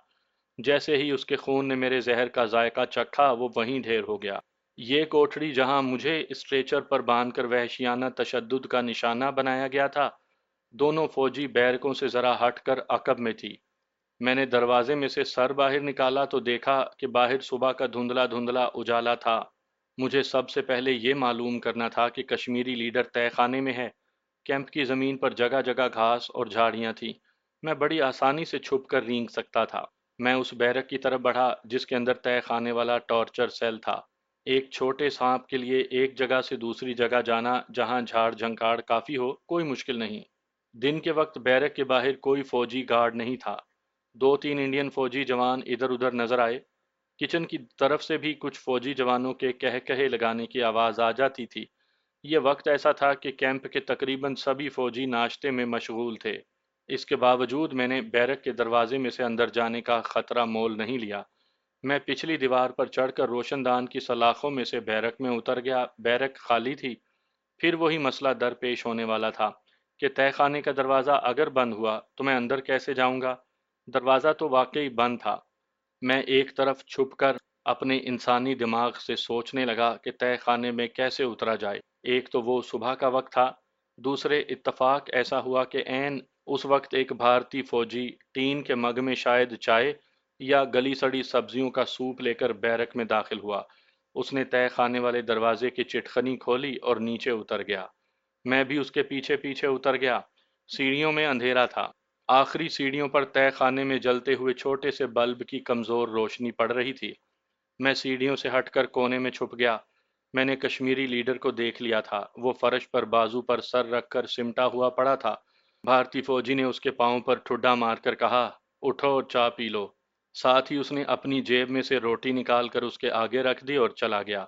جیسے ہی اس کے خون نے میرے زہر کا ذائقہ چکھا، وہ وہیں ڈھیر ہو گیا۔ یہ کوٹھڑی جہاں مجھے اسٹریچر پر باندھ کر وحشیانہ تشدد کا نشانہ بنایا گیا تھا، دونوں فوجی بیرکوں سے ذرا ہٹ کر عقب میں تھی۔ میں نے دروازے میں سے سر باہر نکالا تو دیکھا کہ باہر صبح کا دھندلا دھندلا اجالا تھا۔ مجھے سب سے پہلے یہ معلوم کرنا تھا کہ کشمیری لیڈر تہہ خانے میں ہے۔ کیمپ کی زمین پر جگہ جگہ گھاس اور جھاڑیاں تھیں، میں بڑی آسانی سے چھپ کر رینگ سکتا تھا۔ میں اس بیرک کی طرف بڑھا جس کے اندر تہہ خانے والا ٹارچر سیل تھا۔ ایک چھوٹے سانپ کے لیے ایک جگہ سے دوسری جگہ جانا جہاں جھاڑ جھنکاڑ کافی ہو کوئی مشکل نہیں۔ دن کے وقت بیرک کے باہر کوئی فوجی گارڈ نہیں تھا۔ دو تین انڈین فوجی جوان ادھر ادھر نظر آئے۔ کچن کی طرف سے بھی کچھ فوجی جوانوں کے کہے لگانے کی آواز آ جاتی تھی۔ یہ وقت ایسا تھا کہ کیمپ کے تقریباً سبھی فوجی ناشتے میں مشغول تھے۔ اس کے باوجود میں نے بیرک کے دروازے میں سے اندر جانے کا خطرہ مول نہیں لیا۔ میں پچھلی دیوار پر چڑھ کر روشن دان کی سلاخوں میں سے بیرک میں اتر گیا۔ بیرک خالی تھی۔ پھر وہی مسئلہ درپیش ہونے والا تھا کہ تہہ خانے کا دروازہ اگر بند ہوا تو میں اندر کیسے جاؤں گا؟ دروازہ تو واقعی بند تھا۔ میں ایک طرف چھپ کر اپنے انسانی دماغ سے سوچنے لگا کہ تہہ خانے میں کیسے اترا جائے۔ ایک تو وہ صبح کا وقت تھا، دوسرے اتفاق ایسا ہوا کہ عین اس وقت ایک بھارتی فوجی ٹین کے مگ میں شاید چائے یا گلی سڑی سبزیوں کا سوپ لے کر بیرک میں داخل ہوا۔ اس نے تہہ خانے والے دروازے کی چٹخنی کھولی اور نیچے اتر گیا۔ میں بھی اس کے پیچھے پیچھے اتر گیا۔ سیڑھیوں میں اندھیرا تھا۔ آخری سیڑھیوں پر تہہ خانے میں جلتے ہوئے چھوٹے سے بلب کی کمزور روشنی پڑ رہی تھی۔ میں سیڑھیوں سے ہٹ کر کونے میں چھپ گیا۔ میں نے کشمیری لیڈر کو دیکھ لیا تھا، وہ فرش پر بازو پر سر رکھ کر سمٹا ہوا پڑا تھا۔ بھارتی فوجی نے اس کے پاؤں پر ٹھڈا مار کر کہا، اٹھو چائے پی لو۔ ساتھ ہی اس نے اپنی جیب میں سے روٹی نکال کر اس کے آگے رکھ دی اور چلا گیا۔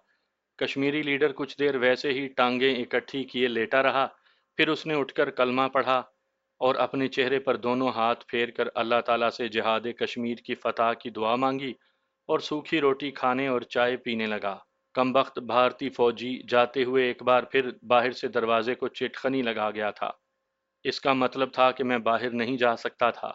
کشمیری لیڈر کچھ دیر ویسے ہی ٹانگیں اکٹھی کیے لیٹا رہا، پھر اس نے اٹھ کر کلمہ پڑھا اور اپنے چہرے پر دونوں ہاتھ پھیر کر اللہ تعالیٰ سے جہاد کشمیر کی فتح کی دعا مانگی اور سوکھی روٹی کھانے اور چائے پینے لگا۔ کمبخت بھارتی فوجی جاتے ہوئے ایک بار پھر باہر سے دروازے کو چٹخنی لگا گیا تھا۔ اس کا مطلب تھا کہ میں باہر نہیں جا سکتا تھا۔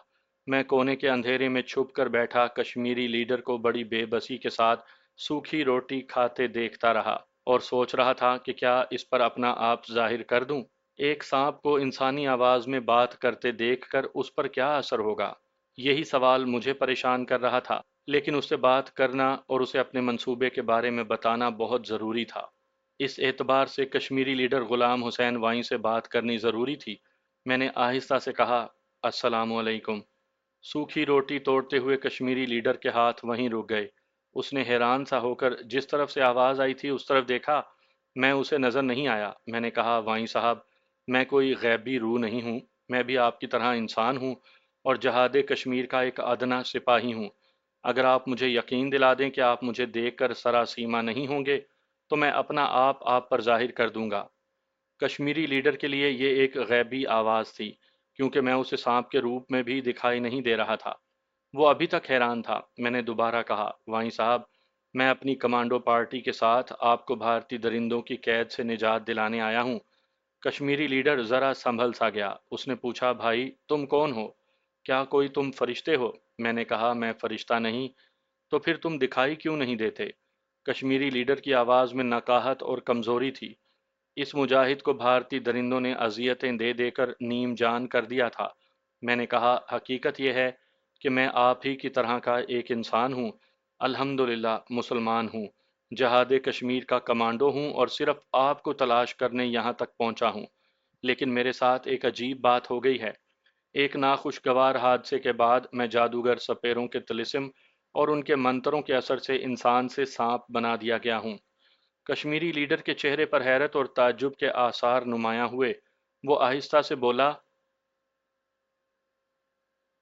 میں کونے کے اندھیرے میں چھپ کر بیٹھا کشمیری لیڈر کو بڑی بے بسی کے ساتھ سوکھی روٹی کھاتے دیکھتا رہا اور سوچ رہا تھا کہ کیا اس پر اپنا آپ ظاہر کر دوں؟ ایک سانپ کو انسانی آواز میں بات کرتے دیکھ کر اس پر کیا اثر ہوگا؟ یہی سوال مجھے پریشان کر رہا تھا، لیکن اس سے بات کرنا اور اسے اپنے منصوبے کے بارے میں بتانا بہت ضروری تھا۔ اس اعتبار سے کشمیری لیڈر غلام حسین وائیں سے بات کرنی ضروری تھی۔ میں نے آہستہ سے کہا، السلام علیکم۔ سوکھی روٹی توڑتے ہوئے کشمیری لیڈر کے ہاتھ وہیں رک گئے۔ اس نے حیران سا ہو کر جس طرف سے آواز آئی تھی اس طرف دیکھا۔ میں اسے نظر نہیں آیا۔ میں نے کہا، وائیں صاحب، میں کوئی غیبی روح نہیں ہوں، میں بھی آپ کی طرح انسان ہوں اور جہاد کشمیر کا ایک ادنا سپاہی ہوں۔ اگر آپ مجھے یقین دلا دیں کہ آپ مجھے دیکھ کر سراسیما نہیں ہوں گے تو میں اپنا آپ پر ظاہر کر دوں گا۔ کشمیری لیڈر کے لیے یہ ایک غیبی آواز تھی، کیونکہ میں اسے سانپ کے روپ میں بھی دکھائی نہیں دے رہا تھا۔ وہ ابھی تک حیران تھا۔ میں نے دوبارہ کہا، وائیں صاحب، میں اپنی کمانڈو پارٹی کے ساتھ آپ کو بھارتی درندوں کی قید سے نجات دلانے آیا ہوں۔ کشمیری لیڈر ذرا سنبھل سا گیا۔ اس نے پوچھا، بھائی تم کون ہو؟ کیا کوئی تم فرشتے ہو؟ میں نے کہا، میں فرشتہ نہیں۔ تو پھر تم دکھائی کیوں نہیں دیتے؟ کشمیری لیڈر کی آواز میں نقاہت اور کمزوری تھی۔ इस मुजाहिद को भारतीय दरिंदों ने अजियतें दे देकर नीम जान कर दिया था। मैंने कहा, हकीकत यह है कि मैं आप ही की तरह का एक इंसान हूँ, अल्हम्दुलिल्लाह मुसलमान हूँ, जहाद कश्मीर का कमांडो हूँ और सिर्फ आपको तलाश करने यहाँ तक पहुँचा हूँ। लेकिन मेरे साथ एक अजीब बात हो गई है। एक नाखुशगवार हादसे के बाद मैं जादूगर सपेरों के तिलिस्म और उनके मंत्रों के असर से इंसान से सांप बना दिया गया हूँ। कश्मीरी लीडर के चेहरे पर हैरत और ताज्जुब के आसार नुमायां हुए। वो आहिस्ता से बोला,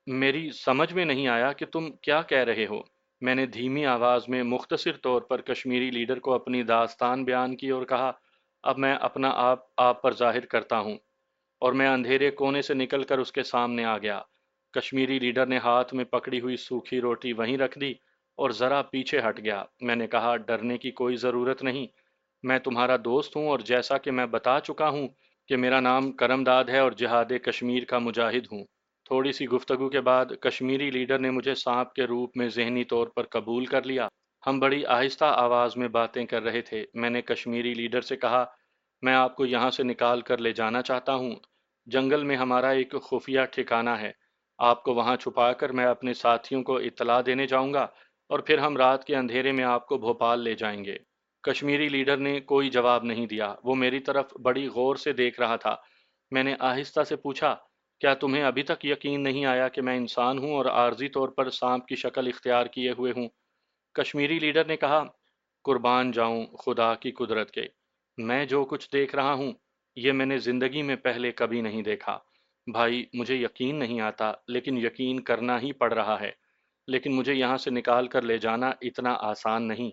मेरी समझ में नहीं आया कि तुम क्या कह रहे हो। मैंने धीमी आवाज में मुख्तसिर तौर पर कश्मीरी लीडर को अपनी दास्तान बयान की और कहा, अब मैं अपना आप पर जाहिर करता हूँ। और मैं अंधेरे कोने से निकलकर उसके सामने आ गया। कश्मीरी लीडर ने हाथ में पकड़ी हुई सूखी रोटी वहीं रख दी और जरा पीछे हट गया। मैंने कहा, डरने की कोई जरूरत नहीं, मैं तुम्हारा दोस्त हूँ और जैसा कि मैं बता चुका हूँ कि मेरा नाम करमदाद है और जिहाद कश्मीर का मुजाहिद हूँ। थोड़ी सी गुफ्तगू के बाद कश्मीरी लीडर ने मुझे सांप के रूप में जहनी तौर पर कबूल कर लिया। हम बड़ी आहिस्ता आवाज में बातें कर रहे थे। मैंने कश्मीरी लीडर से कहा, मैं आपको यहाँ से निकाल कर ले जाना चाहता हूँ। जंगल में हमारा एक खुफिया ठिकाना है। आपको वहाँ छुपाकर मैं अपने साथियों को इत्तला देने जाऊंगा और फिर हम रात के अंधेरे में आपको भोपाल ले जाएंगे। कश्मीरी लीडर ने कोई जवाब नहीं दिया। वो मेरी तरफ बड़ी गौर से देख रहा था। मैंने आहिस्ता से पूछा, क्या तुम्हें अभी तक यकीन नहीं आया कि मैं इंसान हूँ और आर्जी तौर पर सांप की शक्ल इख्तियार किए हुए हूँ? कश्मीरी लीडर ने कहा, कुर्बान जाऊं खुदा की कुदरत के, मैं जो कुछ देख रहा हूँ ये मैंने जिंदगी में पहले कभी नहीं देखा। भाई, मुझे यकीन नहीं आता, लेकिन यकीन करना ही पड़ रहा है। लेकिन मुझे यहाँ से निकाल कर ले जाना इतना आसान नहीं।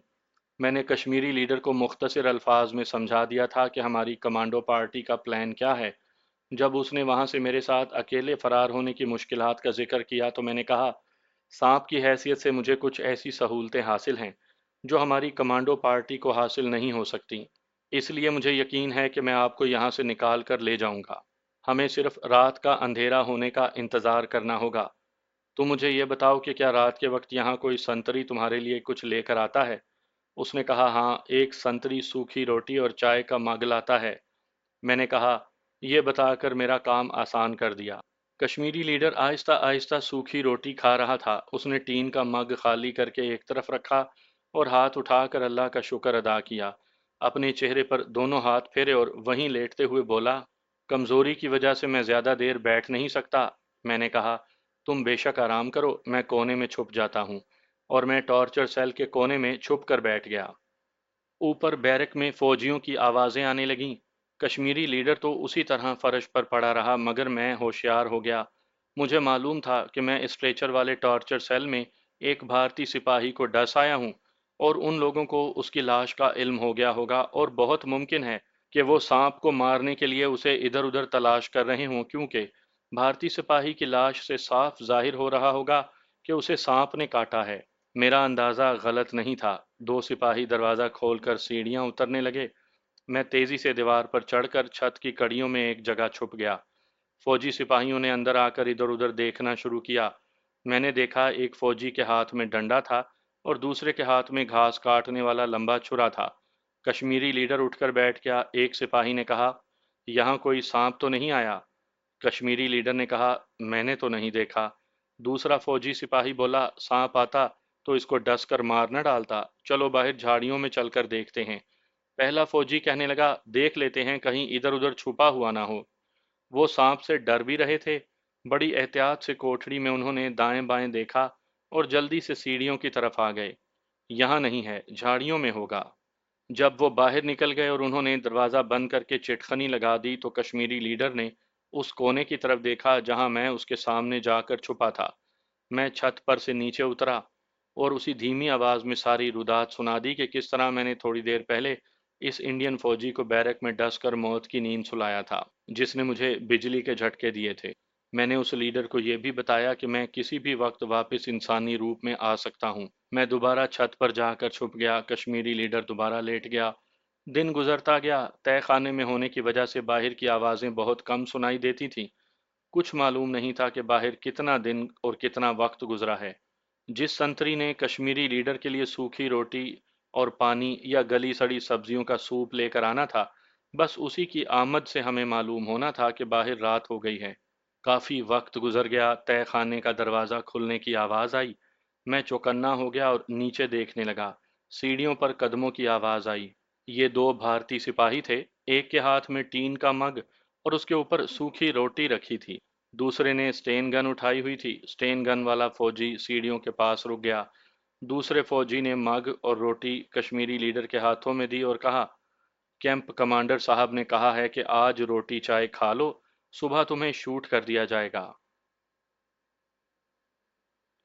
मैंने कश्मीरी लीडर को मुख्तसर अल्फाज में समझा दिया था कि हमारी कमांडो पार्टी का प्लान क्या है। जब उसने वहां से मेरे साथ अकेले फरार होने की मुश्किलात का जिक्र किया तो मैंने कहा, सांप की हैसियत से मुझे कुछ ऐसी सहूलतें हासिल हैं जो हमारी कमांडो पार्टी को हासिल नहीं हो सकती। इसलिए मुझे यकीन है कि मैं आपको यहाँ से निकाल कर ले जाऊंगा। हमें सिर्फ रात का अंधेरा होने का इंतजार करना होगा। तुम मुझे ये बताओ कि क्या रात के वक्त यहाँ कोई संतरी तुम्हारे लिए कुछ लेकर आता है? उसने कहा, हाँ, एक संतरी सूखी रोटी और चाय का मग लाता है। मैंने कहा, यह बताकर मेरा काम आसान कर दिया। कश्मीरी लीडर आहिस्ता आहिस्ता सूखी रोटी खा रहा था। उसने टीन का मग खाली करके एक तरफ रखा और हाथ उठाकर अल्लाह का शुक्र अदा किया। अपने चेहरे पर दोनों हाथ फेरे और वहीं लेटते हुए बोला, कमजोरी की वजह से मैं ज्यादा देर बैठ नहीं सकता। मैंने कहा, तुम बेशक आराम करो, मैं कोने में छुप जाता हूँ। और मैं टॉर्चर सेल के कोने में छुप कर बैठ गया। ऊपर बैरक में फौजियों की आवाजें आने लगीं। कश्मीरी लीडर तो उसी तरह फर्श पर पड़ा रहा, मगर मैं होशियार हो गया। मुझे मालूम था कि मैं स्ट्रेचर वाले टॉर्चर सेल में एक भारतीय सिपाही को डस आया हूँ और उन लोगों को उसकी लाश का इल्म हो गया होगा और बहुत मुमकिन है कि वो सांप को मारने के लिए उसे इधर उधर तलाश कर रहे हों, क्योंकि भारतीय सिपाही की लाश से साफ जाहिर हो रहा होगा कि उसे सांप ने काटा है। मेरा अंदाजा गलत नहीं था। दो सिपाही दरवाजा खोलकर सीढ़ियां उतरने लगे। मैं तेजी से दीवार पर चढ़कर छत की कड़ियों में एक जगह छुप गया। फौजी सिपाहियों ने अंदर आकर इधर उधर देखना शुरू किया। मैंने देखा, एक फौजी के हाथ में डंडा था और दूसरे के हाथ में घास काटने वाला लंबा छुरा था। कश्मीरी लीडर उठकर बैठ गया। एक सिपाही ने कहा, यहाँ कोई सांप तो नहीं आया? कश्मीरी लीडर ने कहा, मैंने तो नहीं देखा। दूसरा फौजी सिपाही बोला, सांप आता तो इसको डस कर मार न डालता। चलो बाहर झाड़ियों में चलकर देखते हैं। पहला फौजी कहने लगा, देख लेते हैं, कहीं इधर उधर छुपा हुआ ना हो। वो सांप से डर भी रहे थे। बड़ी एहतियात से कोठरी में उन्होंने दाएं बाएं देखा और जल्दी से सीढ़ियों की तरफ आ गए। यहाँ नहीं है, झाड़ियों में होगा। जब वो बाहर निकल गए और उन्होंने दरवाजा बंद करके चिटखनी लगा दी तो कश्मीरी लीडर ने उस कोने की तरफ देखा जहां मैं उसके सामने जाकर छुपा था। मैं छत पर से नीचे उतरा और उसी धीमी आवाज में सारी रुदात सुना दी कि किस तरह मैंने थोड़ी देर पहले इस इंडियन फौजी को बैरक में डस कर मौत की नींद सुलाया था, जिसने मुझे बिजली के झटके दिए थे। मैंने उस लीडर को यह भी बताया कि मैं किसी भी वक्त वापस इंसानी रूप में आ सकता हूँ। मैं दोबारा छत पर जाकर छुप गया। कश्मीरी लीडर दोबारा लेट गया। दिन गुजरता गया। तय खाने में होने की वजह से बाहर की आवाजें बहुत कम सुनाई देती थीं। कुछ मालूम नहीं था कि बाहर कितना दिन और कितना वक्त गुजरा है। जिस संतरी ने कश्मीरी लीडर के लिए सूखी रोटी और पानी या गली सड़ी सब्जियों का सूप लेकर आना था, بس اسی کی آمد سے ہمیں معلوم ہونا تھا کہ باہر رات ہو گئی ہے۔ کافی وقت گزر گیا، تہہ خانے کا دروازہ کھلنے کی آواز آئی۔ میں چوکنا ہو گیا اور نیچے دیکھنے لگا۔ سیڑھیوں پر قدموں کی آواز آئی۔ یہ دو بھارتی سپاہی تھے، ایک کے ہاتھ میں ٹین کا مگ اور اس کے اوپر سوکھی روٹی رکھی تھی، دوسرے نے سٹین گن اٹھائی ہوئی تھی۔ سٹین گن والا فوجی سیڑھیوں کے پاس رک گیا۔ دوسرے فوجی نے مگ اور روٹی کشمیری لیڈر کے ہاتھوں میں دی اور کہا، کیمپ کمانڈر صاحب نے کہا ہے کہ آج روٹی چائے کھا لو، صبح تمہیں شوٹ کر دیا جائے گا۔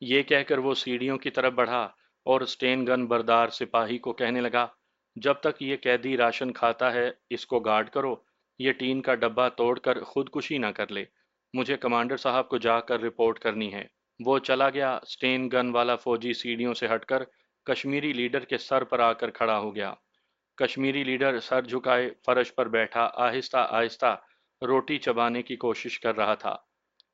یہ کہہ کر وہ سیڑھیوں کی طرف بڑھا اور سٹین گن بردار سپاہی کو کہنے لگا، جب تک یہ قیدی راشن کھاتا ہے اس کو گارڈ کرو، یہ ٹین کا ڈبہ توڑ کر خودکشی نہ کر لے، مجھے کمانڈر صاحب کو جا کر رپورٹ کرنی ہے۔ وہ چلا گیا۔ سٹین گن والا فوجی سیڑھیوں سے ہٹ کر کشمیری لیڈر کے سر پر آ کر کھڑا ہو گیا۔ کشمیری لیڈر سر جھکائے فرش پر بیٹھا آہستہ آہستہ روٹی چبانے کی کوشش کر رہا تھا۔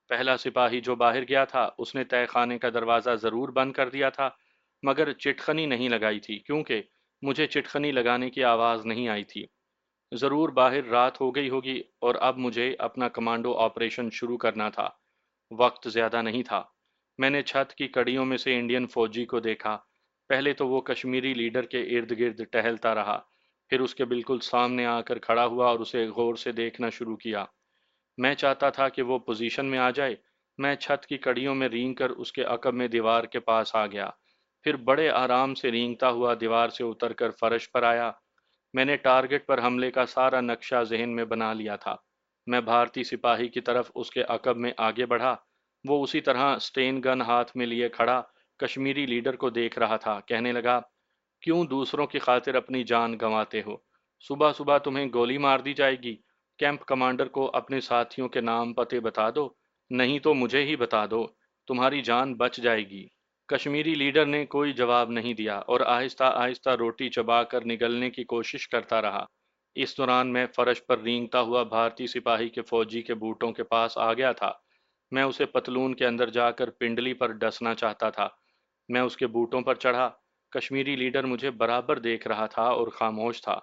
پہلا سپاہی جو باہر گیا تھا اس نے تہہ خانے کا دروازہ ضرور بند کر دیا تھا، مگر چٹخنی نہیں لگائی تھی کیونکہ مجھے چٹخنی لگانے کی آواز نہیں آئی تھی۔ ضرور باہر رات ہو گئی ہوگی اور اب مجھے اپنا کمانڈو آپریشن شروع کرنا تھا۔ وقت زیادہ نہیں تھا۔ میں نے چھت کی کڑیوں میں سے انڈین فوجی کو دیکھا۔ پہلے تو وہ کشمیری لیڈر کے ارد گرد ٹہلتا رہا، پھر اس کے بالکل سامنے آ کر کھڑا ہوا اور اسے غور سے دیکھنا شروع کیا۔ میں چاہتا تھا کہ وہ پوزیشن میں آ جائے۔ میں چھت کی کڑیوں میں رینگ کر اس کے عقب میں دیوار کے پاس آ گیا، پھر بڑے آرام سے رینگتا ہوا دیوار سے اتر کر فرش پر آیا۔ میں نے ٹارگٹ پر حملے کا سارا نقشہ ذہن میں بنا لیا تھا۔ میں بھارتی سپاہی کی طرف اس کے عقب میں آگے بڑھا۔ وہ اسی طرح سٹین گن ہاتھ میں لیے کھڑا کشمیری لیڈر کو دیکھ رہا تھا۔ کہنے لگا، کیوں دوسروں کی خاطر اپنی جان گنواتے ہو؟ صبح صبح تمہیں گولی مار دی جائے گی۔ کیمپ کمانڈر کو اپنے ساتھیوں کے نام پتے بتا دو، نہیں تو مجھے ہی بتا دو، تمہاری جان بچ جائے گی۔ کشمیری لیڈر نے کوئی جواب نہیں دیا اور آہستہ آہستہ روٹی چبا کر نگلنے کی کوشش کرتا رہا۔ اس دوران میں فرش پر رینگتا ہوا بھارتی سپاہی کے فوجی کے بوٹوں کے پاس آ گیا تھا۔ میں اسے پتلون کے اندر جا کر پنڈلی پر ڈسنا چاہتا تھا۔ میں اس کے بوٹوں پر چڑھا۔ کشمیری لیڈر مجھے برابر دیکھ رہا تھا اور خاموش تھا۔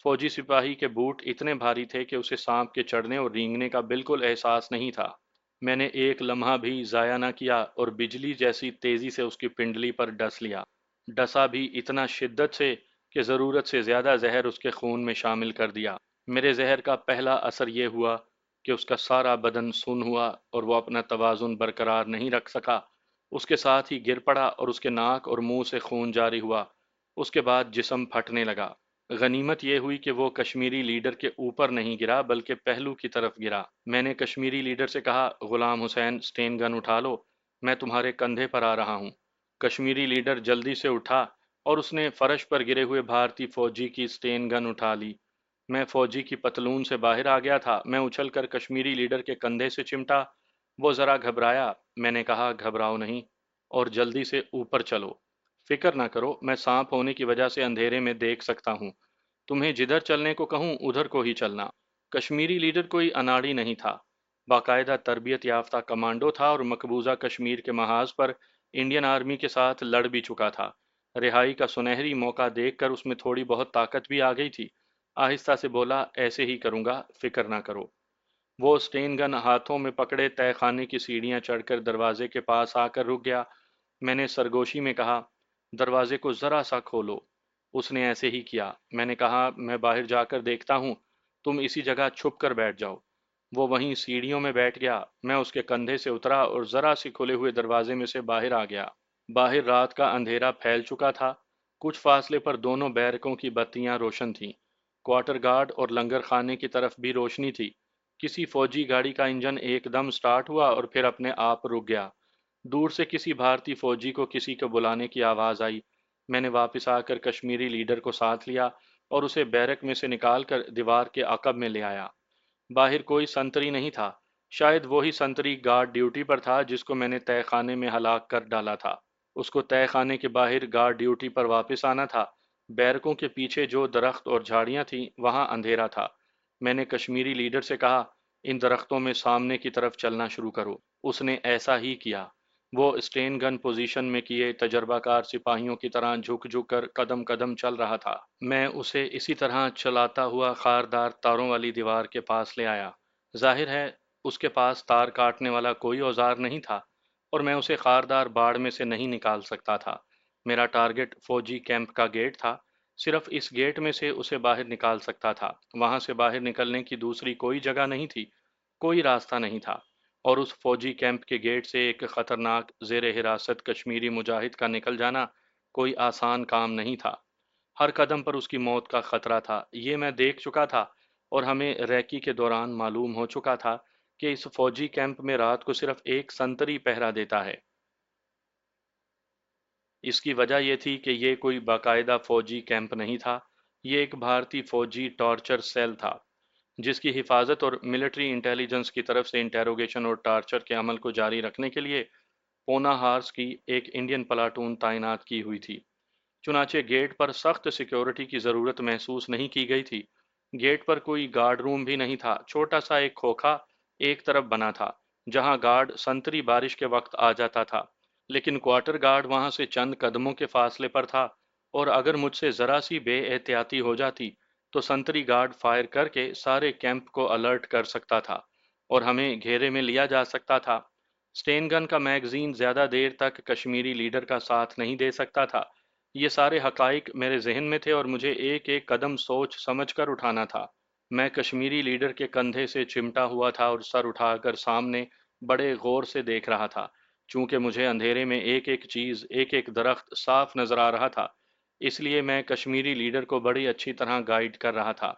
فوجی سپاہی کے بوٹ اتنے بھاری تھے کہ اسے سانپ کے چڑھنے اور رینگنے کا بالکل احساس نہیں تھا۔ میں نے ایک لمحہ بھی ضائع نہ کیا اور بجلی جیسی تیزی سے اس کی پنڈلی پر ڈس لیا۔ ڈسا بھی اتنا شدت سے کہ ضرورت سے زیادہ زہر اس کے خون میں شامل کر دیا۔ میرے زہر کا پہلا اثر یہ ہوا کہ اس کا سارا بدن سن ہوا اور وہ اپنا توازن برقرار نہیں رکھ سکا۔ اس کے ساتھ ہی گر پڑا اور اس کے ناک اور منہ سے خون جاری ہوا۔ اس کے بعد جسم پھٹنے لگا۔ غنیمت یہ ہوئی کہ وہ کشمیری لیڈر کے اوپر نہیں گرا بلکہ پہلو کی طرف گرا۔ میں نے کشمیری لیڈر سے کہا، غلام حسین سٹین گن اٹھا لو، میں تمہارے کندھے پر آ رہا ہوں۔ کشمیری لیڈر جلدی سے اٹھا اور اس نے فرش پر گرے ہوئے بھارتی فوجی کی سٹین گن اٹھا لی۔ میں فوجی کی پتلون سے باہر آ گیا تھا۔ میں اچھل کر کشمیری لیڈر کے کندھے سے چمٹا۔ وہ ذرا گھبرایا۔ میں نے کہا، گھبراؤ نہیں اور جلدی سے اوپر چلو۔ فکر نہ کرو، میں سانپ ہونے کی وجہ سے اندھیرے میں دیکھ سکتا ہوں۔ تمہیں جدھر چلنے کو کہوں ادھر کو ہی چلنا۔ کشمیری لیڈر کوئی اناڑی نہیں تھا، باقاعدہ تربیت یافتہ کمانڈو تھا اور مقبوضہ کشمیر کے محاذ پر انڈین آرمی کے ساتھ لڑ بھی چکا تھا۔ رہائی کا سنہری موقع دیکھ کر اس میں تھوڑی بہت طاقت بھی آ گئی تھی۔ آہستہ سے بولا، ایسے ہی کروں گا، فکر نہ کرو۔ وہ سٹین گن ہاتھوں میں پکڑے تہہ خانے کی سیڑھیاں چڑھ کر دروازے کے پاس آ کر رک گیا۔ میں نے سرگوشی میں کہا، دروازے کو ذرا سا کھولو۔ اس نے ایسے ہی کیا۔ میں نے کہا، میں باہر جا کر دیکھتا ہوں، تم اسی جگہ چھپ کر بیٹھ جاؤ۔ وہ وہیں سیڑھیوں میں بیٹھ گیا۔ میں اس کے کندھے سے اترا اور ذرا سی کھلے ہوئے دروازے میں سے باہر آ گیا۔ باہر رات کا اندھیرا پھیل چکا تھا۔ کچھ فاصلے پر دونوں بیرکوں کی بتیاں روشن تھیں۔ کوارٹر گارڈ اور لنگر خانے کی طرف بھی روشنی تھی۔ کسی فوجی گاڑی کا انجن ایک دم سٹارٹ ہوا اور پھر اپنے آپ رک گیا۔ دور سے کسی بھارتی فوجی کو کسی کو بلانے کی آواز آئی۔ میں نے واپس آ کر کشمیری لیڈر کو ساتھ لیا اور اسے بیرک میں سے نکال کر دیوار کے عقب میں لے آیا۔ باہر کوئی سنتری نہیں تھا، شاید وہی سنتری گارڈ ڈیوٹی پر تھا جس کو میں نے تہہ خانے میں ہلاک کر ڈالا تھا۔ اس کو تہہ خانے کے باہر گارڈ ڈیوٹی پر واپس آنا تھا۔ بیرکوں کے پیچھے جو درخت اور جھاڑیاں تھیں وہاں اندھیرا تھا۔ میں نے کشمیری لیڈر سے کہا، ان درختوں میں سامنے کی طرف چلنا شروع کرو۔ اس نے ایسا ہی کیا۔ وہ اسٹین گن پوزیشن میں کیے تجربہ کار سپاہیوں کی طرح جھک جھک کر قدم قدم چل رہا تھا۔ میں اسے اسی طرح چلاتا ہوا خاردار تاروں والی دیوار کے پاس لے آیا۔ ظاہر ہے اس کے پاس تار کاٹنے والا کوئی اوزار نہیں تھا اور میں اسے خاردار باڑ میں سے نہیں نکال سکتا تھا۔ میرا ٹارگٹ فوجی کیمپ کا گیٹ تھا۔ صرف اس گیٹ میں سے اسے باہر نکال سکتا تھا۔ وہاں سے باہر نکلنے کی دوسری کوئی جگہ نہیں تھی، کوئی راستہ نہیں تھا۔ اور اس فوجی کیمپ کے گیٹ سے ایک خطرناک زیر حراست کشمیری مجاہد کا نکل جانا کوئی آسان کام نہیں تھا۔ ہر قدم پر اس کی موت کا خطرہ تھا، یہ میں دیکھ چکا تھا، اور ہمیں ریکی کے دوران معلوم ہو چکا تھا کہ اس فوجی کیمپ میں رات کو صرف ایک سنتری پہرا دیتا ہے۔ اس کی وجہ یہ تھی کہ یہ کوئی باقاعدہ فوجی کیمپ نہیں تھا، یہ ایک بھارتی فوجی ٹارچر سیل تھا جس کی حفاظت اور ملٹری انٹیلیجنس کی طرف سے انٹیروگیشن اور ٹارچر کے عمل کو جاری رکھنے کے لیے پونا ہارس کی ایک انڈین پلاٹون تعینات کی ہوئی تھی۔ چنانچہ گیٹ پر سخت سیکیورٹی کی ضرورت محسوس نہیں کی گئی تھی۔ گیٹ پر کوئی گارڈ روم بھی نہیں تھا، چھوٹا سا ایک کھوکھا ایک طرف بنا تھا جہاں گارڈ سنتری بارش کے وقت آ جاتا تھا، لیکن کوارٹر گارڈ وہاں سے چند قدموں کے فاصلے پر تھا، اور اگر مجھ سے ذرا سی بے احتیاطی ہو جاتی تو سنتری گارڈ فائر کر کے سارے کیمپ کو الرٹ کر سکتا تھا اور ہمیں گھیرے میں لیا جا سکتا تھا۔ سٹین گن کا میگزین زیادہ دیر تک کشمیری لیڈر کا ساتھ نہیں دے سکتا تھا۔ یہ سارے حقائق میرے ذہن میں تھے اور مجھے ایک ایک قدم سوچ سمجھ کر اٹھانا تھا۔ میں کشمیری لیڈر کے کندھے سے چمٹا ہوا تھا اور سر اٹھا کر سامنے بڑے غور سے دیکھ رہا تھا۔ چونکہ مجھے اندھیرے میں ایک ایک چیز، ایک ایک درخت صاف نظر آ رہا تھا، اس لیے میں کشمیری لیڈر کو بڑی اچھی طرح گائیڈ کر رہا تھا۔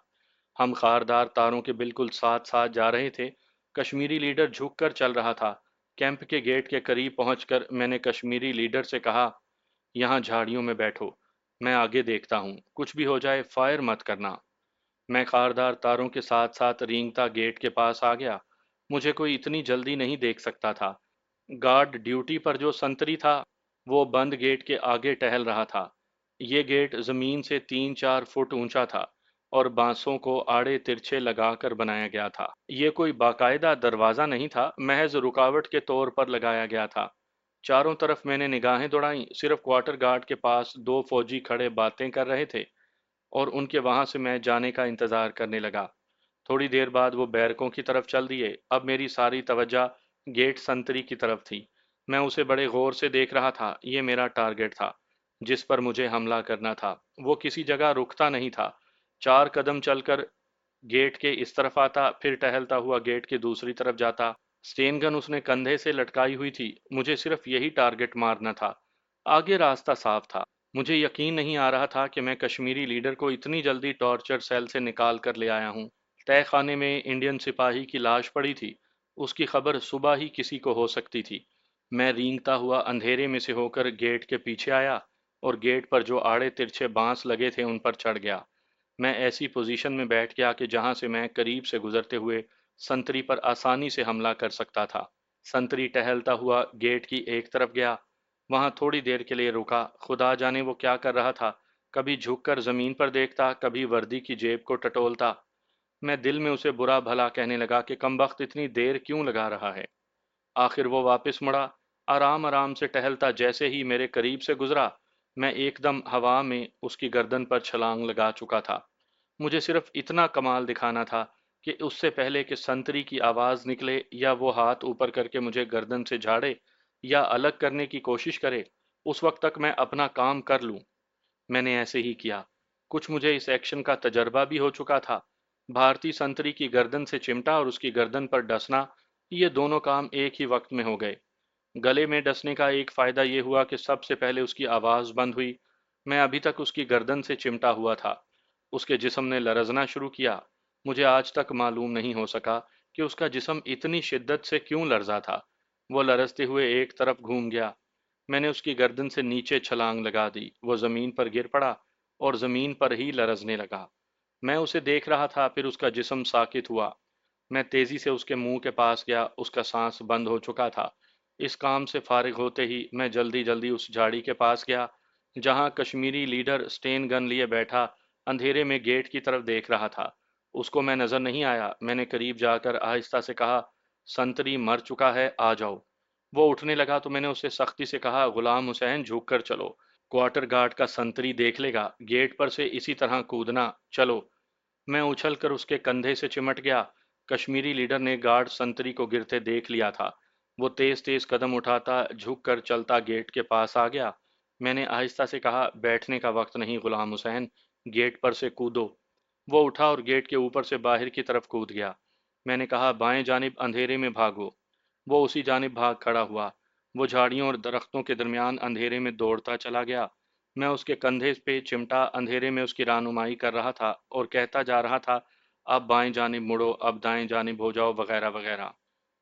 ہم خاردار تاروں کے بالکل ساتھ ساتھ جا رہے تھے۔ کشمیری لیڈر جھک کر چل رہا تھا۔ کیمپ کے گیٹ کے قریب پہنچ کر میں نے کشمیری لیڈر سے کہا، یہاں جھاڑیوں میں بیٹھو، میں آگے دیکھتا ہوں، کچھ بھی ہو جائے فائر مت کرنا۔ میں خاردار تاروں کے ساتھ ساتھ رینگتا گیٹ کے پاس آ گیا۔ مجھے کوئی اتنی جلدی نہیں دیکھ سکتا تھا۔ گارڈ ڈیوٹی پر جو سنتری تھا وہ بند گیٹ کے آگے ٹہل رہا تھا۔ یہ گیٹ زمین سے 3-4 فٹ اونچا تھا اور بانسوں کو آڑے ترچھے لگا کر بنایا گیا تھا۔ یہ کوئی باقاعدہ دروازہ نہیں تھا، محض رکاوٹ کے طور پر لگایا گیا تھا۔ چاروں طرف میں نے نگاہیں دوڑائیں، صرف کوارٹر گارڈ کے پاس دو فوجی کھڑے باتیں کر رہے تھے اور ان کے وہاں سے میں جانے کا انتظار کرنے لگا۔ تھوڑی دیر بعد وہ بیرکوں کی طرف چل دیے۔ اب میری ساری توجہ گیٹ سنتری کی طرف تھی۔ میں اسے بڑے غور سے دیکھ رہا تھا، یہ میرا ٹارگٹ تھا جس پر مجھے حملہ کرنا تھا۔ وہ کسی جگہ رکتا نہیں تھا، 4 قدم چل کر گیٹ کے اس طرف آتا، پھر ٹہلتا ہوا گیٹ کے دوسری طرف جاتا۔ سٹین گن اس نے کندھے سے لٹکائی ہوئی تھی، مجھے صرف یہی ٹارگٹ مارنا تھا۔ آگے راستہ صاف تھا۔ مجھے یقین نہیں آ رہا تھا کہ میں کشمیری لیڈر کو اتنی جلدی ٹارچر سیل سے نکال کر لے آیا ہوں۔ تہہ خانے میں انڈین سپاہی کی لاش پڑی تھی، اس کی خبر صبح ہی کسی کو ہو سکتی تھی۔ میں رینگتا ہوا اندھیرے میں سے ہو کر گیٹ کے پیچھے آیا اور گیٹ پر جو آڑے ترچھے بانس لگے تھے ان پر چڑھ گیا۔ میں ایسی پوزیشن میں بیٹھ گیا کہ جہاں سے میں قریب سے گزرتے ہوئے سنتری پر آسانی سے حملہ کر سکتا تھا۔ سنتری ٹہلتا ہوا گیٹ کی ایک طرف گیا، وہاں تھوڑی دیر کے لیے رکا۔ خدا جانے وہ کیا کر رہا تھا، کبھی جھک کر زمین پر دیکھتا، کبھی وردی کی جیب کو ٹٹولتا۔ میں دل میں اسے برا بھلا کہنے لگا کہ کمبخت اتنی دیر کیوں لگا رہا ہے۔ آخر وہ واپس مڑا، آرام آرام سے ٹہلتا۔ جیسے ہی میرے قریب سے گزرا، میں ایک دم ہوا میں اس کی گردن پر چھلانگ لگا چکا تھا۔ مجھے صرف اتنا کمال دکھانا تھا کہ اس سے پہلے کہ سنتری کی آواز نکلے یا وہ ہاتھ اوپر کر کے مجھے گردن سے جھاڑے یا الگ کرنے کی کوشش کرے، اس وقت تک میں اپنا کام کر لوں۔ میں نے ایسے ہی کیا۔ کچھ مجھے اس ایکشن کا تجربہ بھی ہو چکا تھا۔ بھارتی سنتری کی گردن سے چمٹا اور اس کی گردن پر ڈسنا، یہ دونوں کام ایک ہی وقت میں ہو گئے۔ گلے میں ڈسنے کا ایک فائدہ یہ ہوا کہ سب سے پہلے اس کی آواز بند ہوئی۔ میں ابھی تک اس کی گردن سے چمٹا ہوا تھا۔ اس کے جسم نے لرزنا شروع کیا۔ مجھے آج تک معلوم نہیں ہو سکا کہ اس کا جسم اتنی شدت سے کیوں لرزا تھا۔ وہ لرزتے ہوئے ایک طرف گھوم گیا۔ میں نے اس کی گردن سے نیچے چھلانگ لگا دی۔ وہ زمین پر گر پڑا اور زمین پر ہی لرزنے لگا۔ میں اسے دیکھ رہا تھا، پھر اس کا جسم ساکت ہوا۔ میں تیزی سے اس کے منہ کے پاس گیا، اس کا سانس بند ہو چکا تھا۔ اس کام سے فارغ ہوتے ہی میں جلدی جلدی اس جھاڑی کے پاس گیا جہاں کشمیری لیڈر سٹین گن لیے بیٹھا اندھیرے میں گیٹ کی طرف دیکھ رہا تھا۔ اس کو میں نظر نہیں آیا۔ میں نے قریب جا کر آہستہ سے کہا، سنتری مر چکا ہے، آ جاؤ۔ वो उठने लगा तो मैंने उससे सख्ती से कहा, गुलाम हुसैन झुक कर चलो, क्वार्टर गार्ड का संतरी देख लेगा, गेट पर से इसी तरह कूदना, चलो। मैं उछल कर उसके कंधे से चिमट गया। कश्मीरी लीडर ने गार्ड संतरी को गिरते देख लिया था। वो तेज तेज कदम उठाता झुक कर चलता गेट के पास आ गया। मैंने आहिस्ता से कहा, बैठने का वक्त नहीं गुलाम हुसैन, गेट पर से कूदो। वो उठा और गेट के ऊपर से बाहर की तरफ कूद गया। मैंने कहा, बाएं जानिब अंधेरे में भागो। वो उसी जानिब भाग खड़ा हुआ। वो झाड़ियों और दरख्तों के दरमियान अंधेरे में दौड़ता चला गया। मैं उसके कंधे पे चिमटा अंधेरे में उसकी रानुमाई कर रहा था और कहता जा रहा था, अब बाएं जानिब मुड़ो, अब दाएं जानिब हो जाओ, वगैरह वगैरह।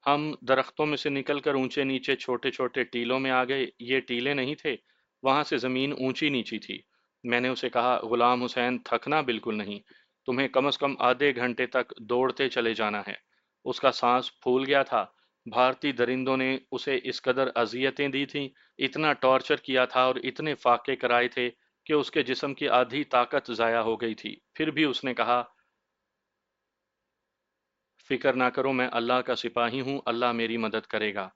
हम दरख्तों में से निकलकर ऊंचे नीचे छोटे छोटे टीलों में आ गए। ये टीले नहीं थे, वहां से जमीन ऊंची नीची थी। मैंने उसे कहा, गुलाम हुसैन थकना बिल्कुल नहीं, तुम्हें कम से कम आधे घंटे तक दौड़ते चले जाना है। उसका सांस फूल गया था। भारतीय दरिंदों ने उसे इस कदर अजियतें दी थीं, इतना टॉर्चर किया था और इतने फाके कराए थे कि उसके जिस्म की आधी ताकत जाया हो गई थी। फिर भी उसने कहा, फिक्र ना करो, मैं अल्लाह का सिपाही हूँ, अल्लाह मेरी मदद करेगा।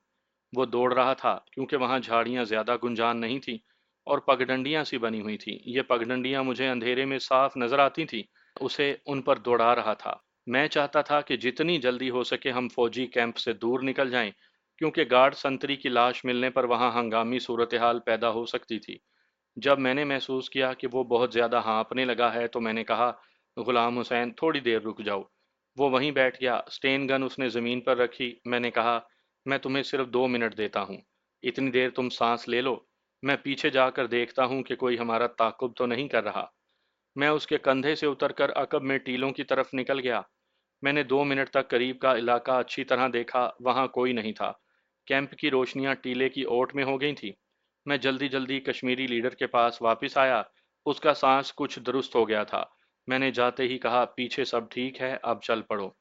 वो दौड़ रहा था क्योंकि वहां झाड़ियां ज्यादा गुंजान नहीं थी और पगडंडियां सी बनी हुई थी। ये पगडंडियां मुझे अंधेरे में साफ नजर आती थी। उसे उन पर दौड़ा रहा था। मैं चाहता था कि जितनी जल्दी हो सके हम फौजी कैंप से दूर निकल जाएं, क्योंकि गार्ड संतरी की लाश मिलने पर वहां हंगामी सूरत हाल पैदा हो सकती थी। जब मैंने महसूस किया कि वो बहुत ज्यादा हाँफने लगा है तो मैंने कहा, गुलाम हुसैन थोड़ी देर रुक जाओ। वो वहीं बैठ गया। स्टेन गन उसने जमीन पर रखी। मैंने कहा, मैं तुम्हें सिर्फ 2 मिनट देता हूँ, इतनी देर तुम सांस ले लो, मैं पीछे जाकर देखता हूँ कि कोई हमारा ताकुब तो नहीं कर रहा। मैं उसके कंधे से उतरकर अकब में टीलों की तरफ निकल गया। मैंने 2 मिनट तक करीब का इलाका अच्छी तरह देखा, वहां कोई नहीं था। कैंप की रोशनियां टीले की ओट में हो गई थी। मैं जल्दी जल्दी कश्मीरी लीडर के पास वापस आया। उसका सांस कुछ दुरुस्त हो गया था। मैंने जाते ही कहा, पीछे सब ठीक है, अब चल पड़ो।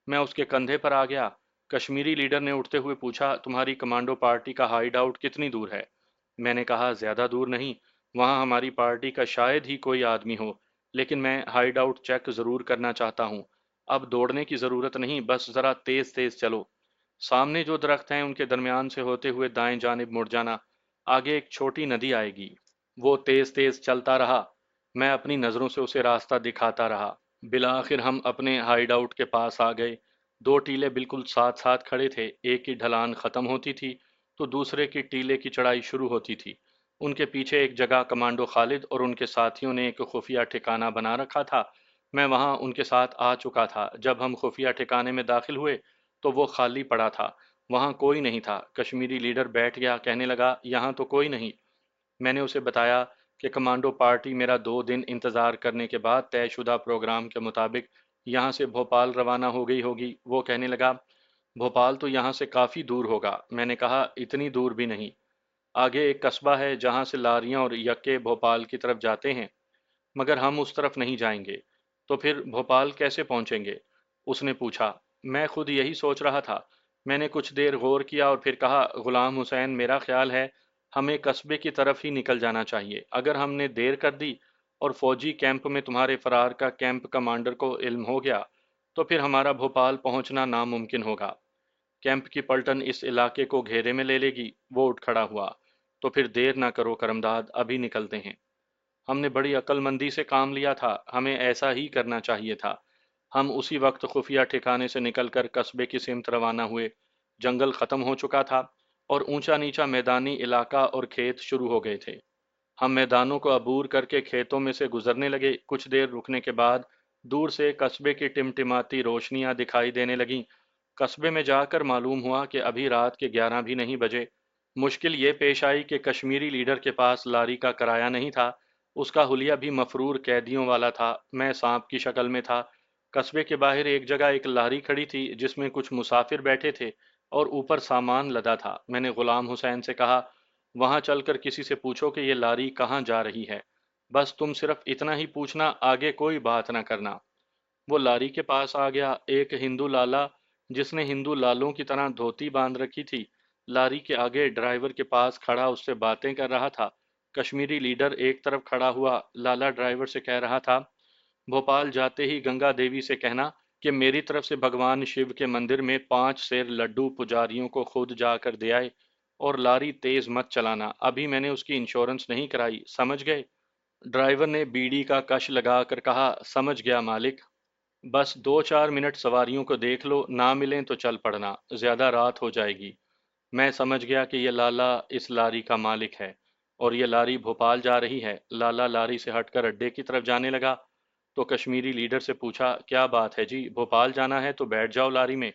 मैं उसके कंधे पर आ गया। कश्मीरी लीडर ने उठते हुए पूछा, तुम्हारी कमांडो पार्टी का हाइड आउट कितनी दूर है? मैंने कहा, ज्यादा दूर नहीं, वहां हमारी पार्टी का शायद ही कोई आदमी हो, लेकिन मैं हाइड आउट चेक जरूर करना चाहता हूँ। अब दौड़ने की जरूरत नहीं, बस जरा तेज तेज चलो। सामने जो दरख्त हैं उनके दरमियान से होते हुए दाएं जानिब मुड़ जाना, आगे एक छोटी नदी आएगी। वो तेज तेज चलता रहा। मैं अपनी नजरों से उसे रास्ता दिखाता रहा। बिलाखिर हम अपने हाइड आउट के पास आ गए। दो टीले बिल्कुल साथ साथ खड़े थे। एक की ढलान खत्म होती थी तो दूसरे की टीले की चढ़ाई शुरू होती थी। उनके पीछे एक जगह कमांडो खालिद और उनके साथियों ने एक खुफिया ठिकाना बना रखा था। मैं वहां उनके साथ आ चुका था। जब हम खुफिया ठिकाने में दाखिल हुए तो वो खाली पड़ा था। वहां कोई नहीं था। कश्मीरी लीडर बैठ गया, कहने लगा, यहाँ तो कोई नहीं। मैंने उसे बताया कि कमांडो पार्टी मेरा 2 दिन इंतजार करने के बाद तयशुदा प्रोग्राम के मुताबिक यहाँ से भोपाल रवाना हो गई होगी। वो कहने लगा, भोपाल तो यहाँ से काफी दूर होगा। मैंने कहा, इतनी दूर भी नहीं, आगे एक कस्बा है जहाँ से लारियां और यक्के भोपाल की तरफ जाते हैं, मगर हम उस तरफ नहीं जाएंगे। तो फिर भोपाल कैसे पहुंचेंगे? उसने पूछा। मैं खुद यही सोच रहा था। मैंने कुछ देर गौर किया और फिर कहा, गुलाम हुसैन, मेरा ख्याल है हमें कस्बे की तरफ ही निकल जाना चाहिए। अगर हमने देर कर दी और फौजी कैंप में तुम्हारे फरार का कैंप कमांडर को इल्म हो गया तो फिर हमारा भोपाल पहुंचना नामुमकिन होगा। कैंप की पलटन इस इलाके को घेरे में ले लेगी। वो उठ खड़ा हुआ। तो फिर देर ना करो करमदाद, अभी निकलते हैं। हमने बड़ी अक्लमंदी से काम लिया था, हमें ऐसा ही करना चाहिए था। हम उसी वक्त खुफिया ठिकाने से निकलकर कस्बे की सिमत रवाना हुए। जंगल खत्म हो चुका था और ऊंचा नीचा मैदानी इलाका और खेत शुरू हो गए थे। हम मैदानों को अबूर करके खेतों में से गुजरने लगे। कुछ देर रुकने के बाद दूर से कस्बे की टिमटिमाती रोशनियां दिखाई देने लगीं। कस्बे में जाकर मालूम हुआ कि अभी रात के 11 भी नहीं बजे। मुश्किल ये पेश आई कि कश्मीरी लीडर के पास लारी का किराया नहीं था। उसका हुलिया भी मफरूर कैदियों वाला था। मैं सांप की शक्ल में था। कस्बे के बाहर एक जगह एक लारी खड़ी थी जिसमें कुछ मुसाफिर बैठे थे और ऊपर सामान लदा था। मैंने गुलाम हुसैन से कहा, वहां चलकर किसी से पूछो कि ये लारी कहाँ जा रही है। बस तुम सिर्फ इतना ही पूछना, आगे कोई बात ना करना। वो लारी के पास आ गया। एक हिंदू लाला, जिसने हिंदू लालों की तरह धोती बांध रखी थी, लारी के आगे ड्राइवर के पास खड़ा उससे बातें कर रहा था। कश्मीरी लीडर एक तरफ खड़ा हुआ। लाला ड्राइवर से कह रहा था, भोपाल जाते ही गंगा देवी से कहना कि मेरी तरफ से भगवान शिव के मंदिर में 5 सेर लड्डू पुजारियों को खुद जाकर दे आए। اور لاری تیز مت چلانا، ابھی میں نے اس کی انشورنس نہیں کرائی، سمجھ گئے؟ ڈرائیور نے بیڑی کا کش لگا کر کہا، سمجھ گیا مالک۔ بس 2-4 منٹ سواریوں کو دیکھ لو، نہ ملیں تو چل پڑنا، زیادہ رات ہو جائے گی۔ میں سمجھ گیا کہ یہ لالا اس لاری کا مالک ہے اور یہ لاری بھوپال جا رہی ہے۔ لالا لاری سے ہٹ کر اڈے کی طرف جانے لگا تو کشمیری لیڈر سے پوچھا، کیا بات ہے جی، بھوپال جانا ہے تو بیٹھ جاؤ لاری میں،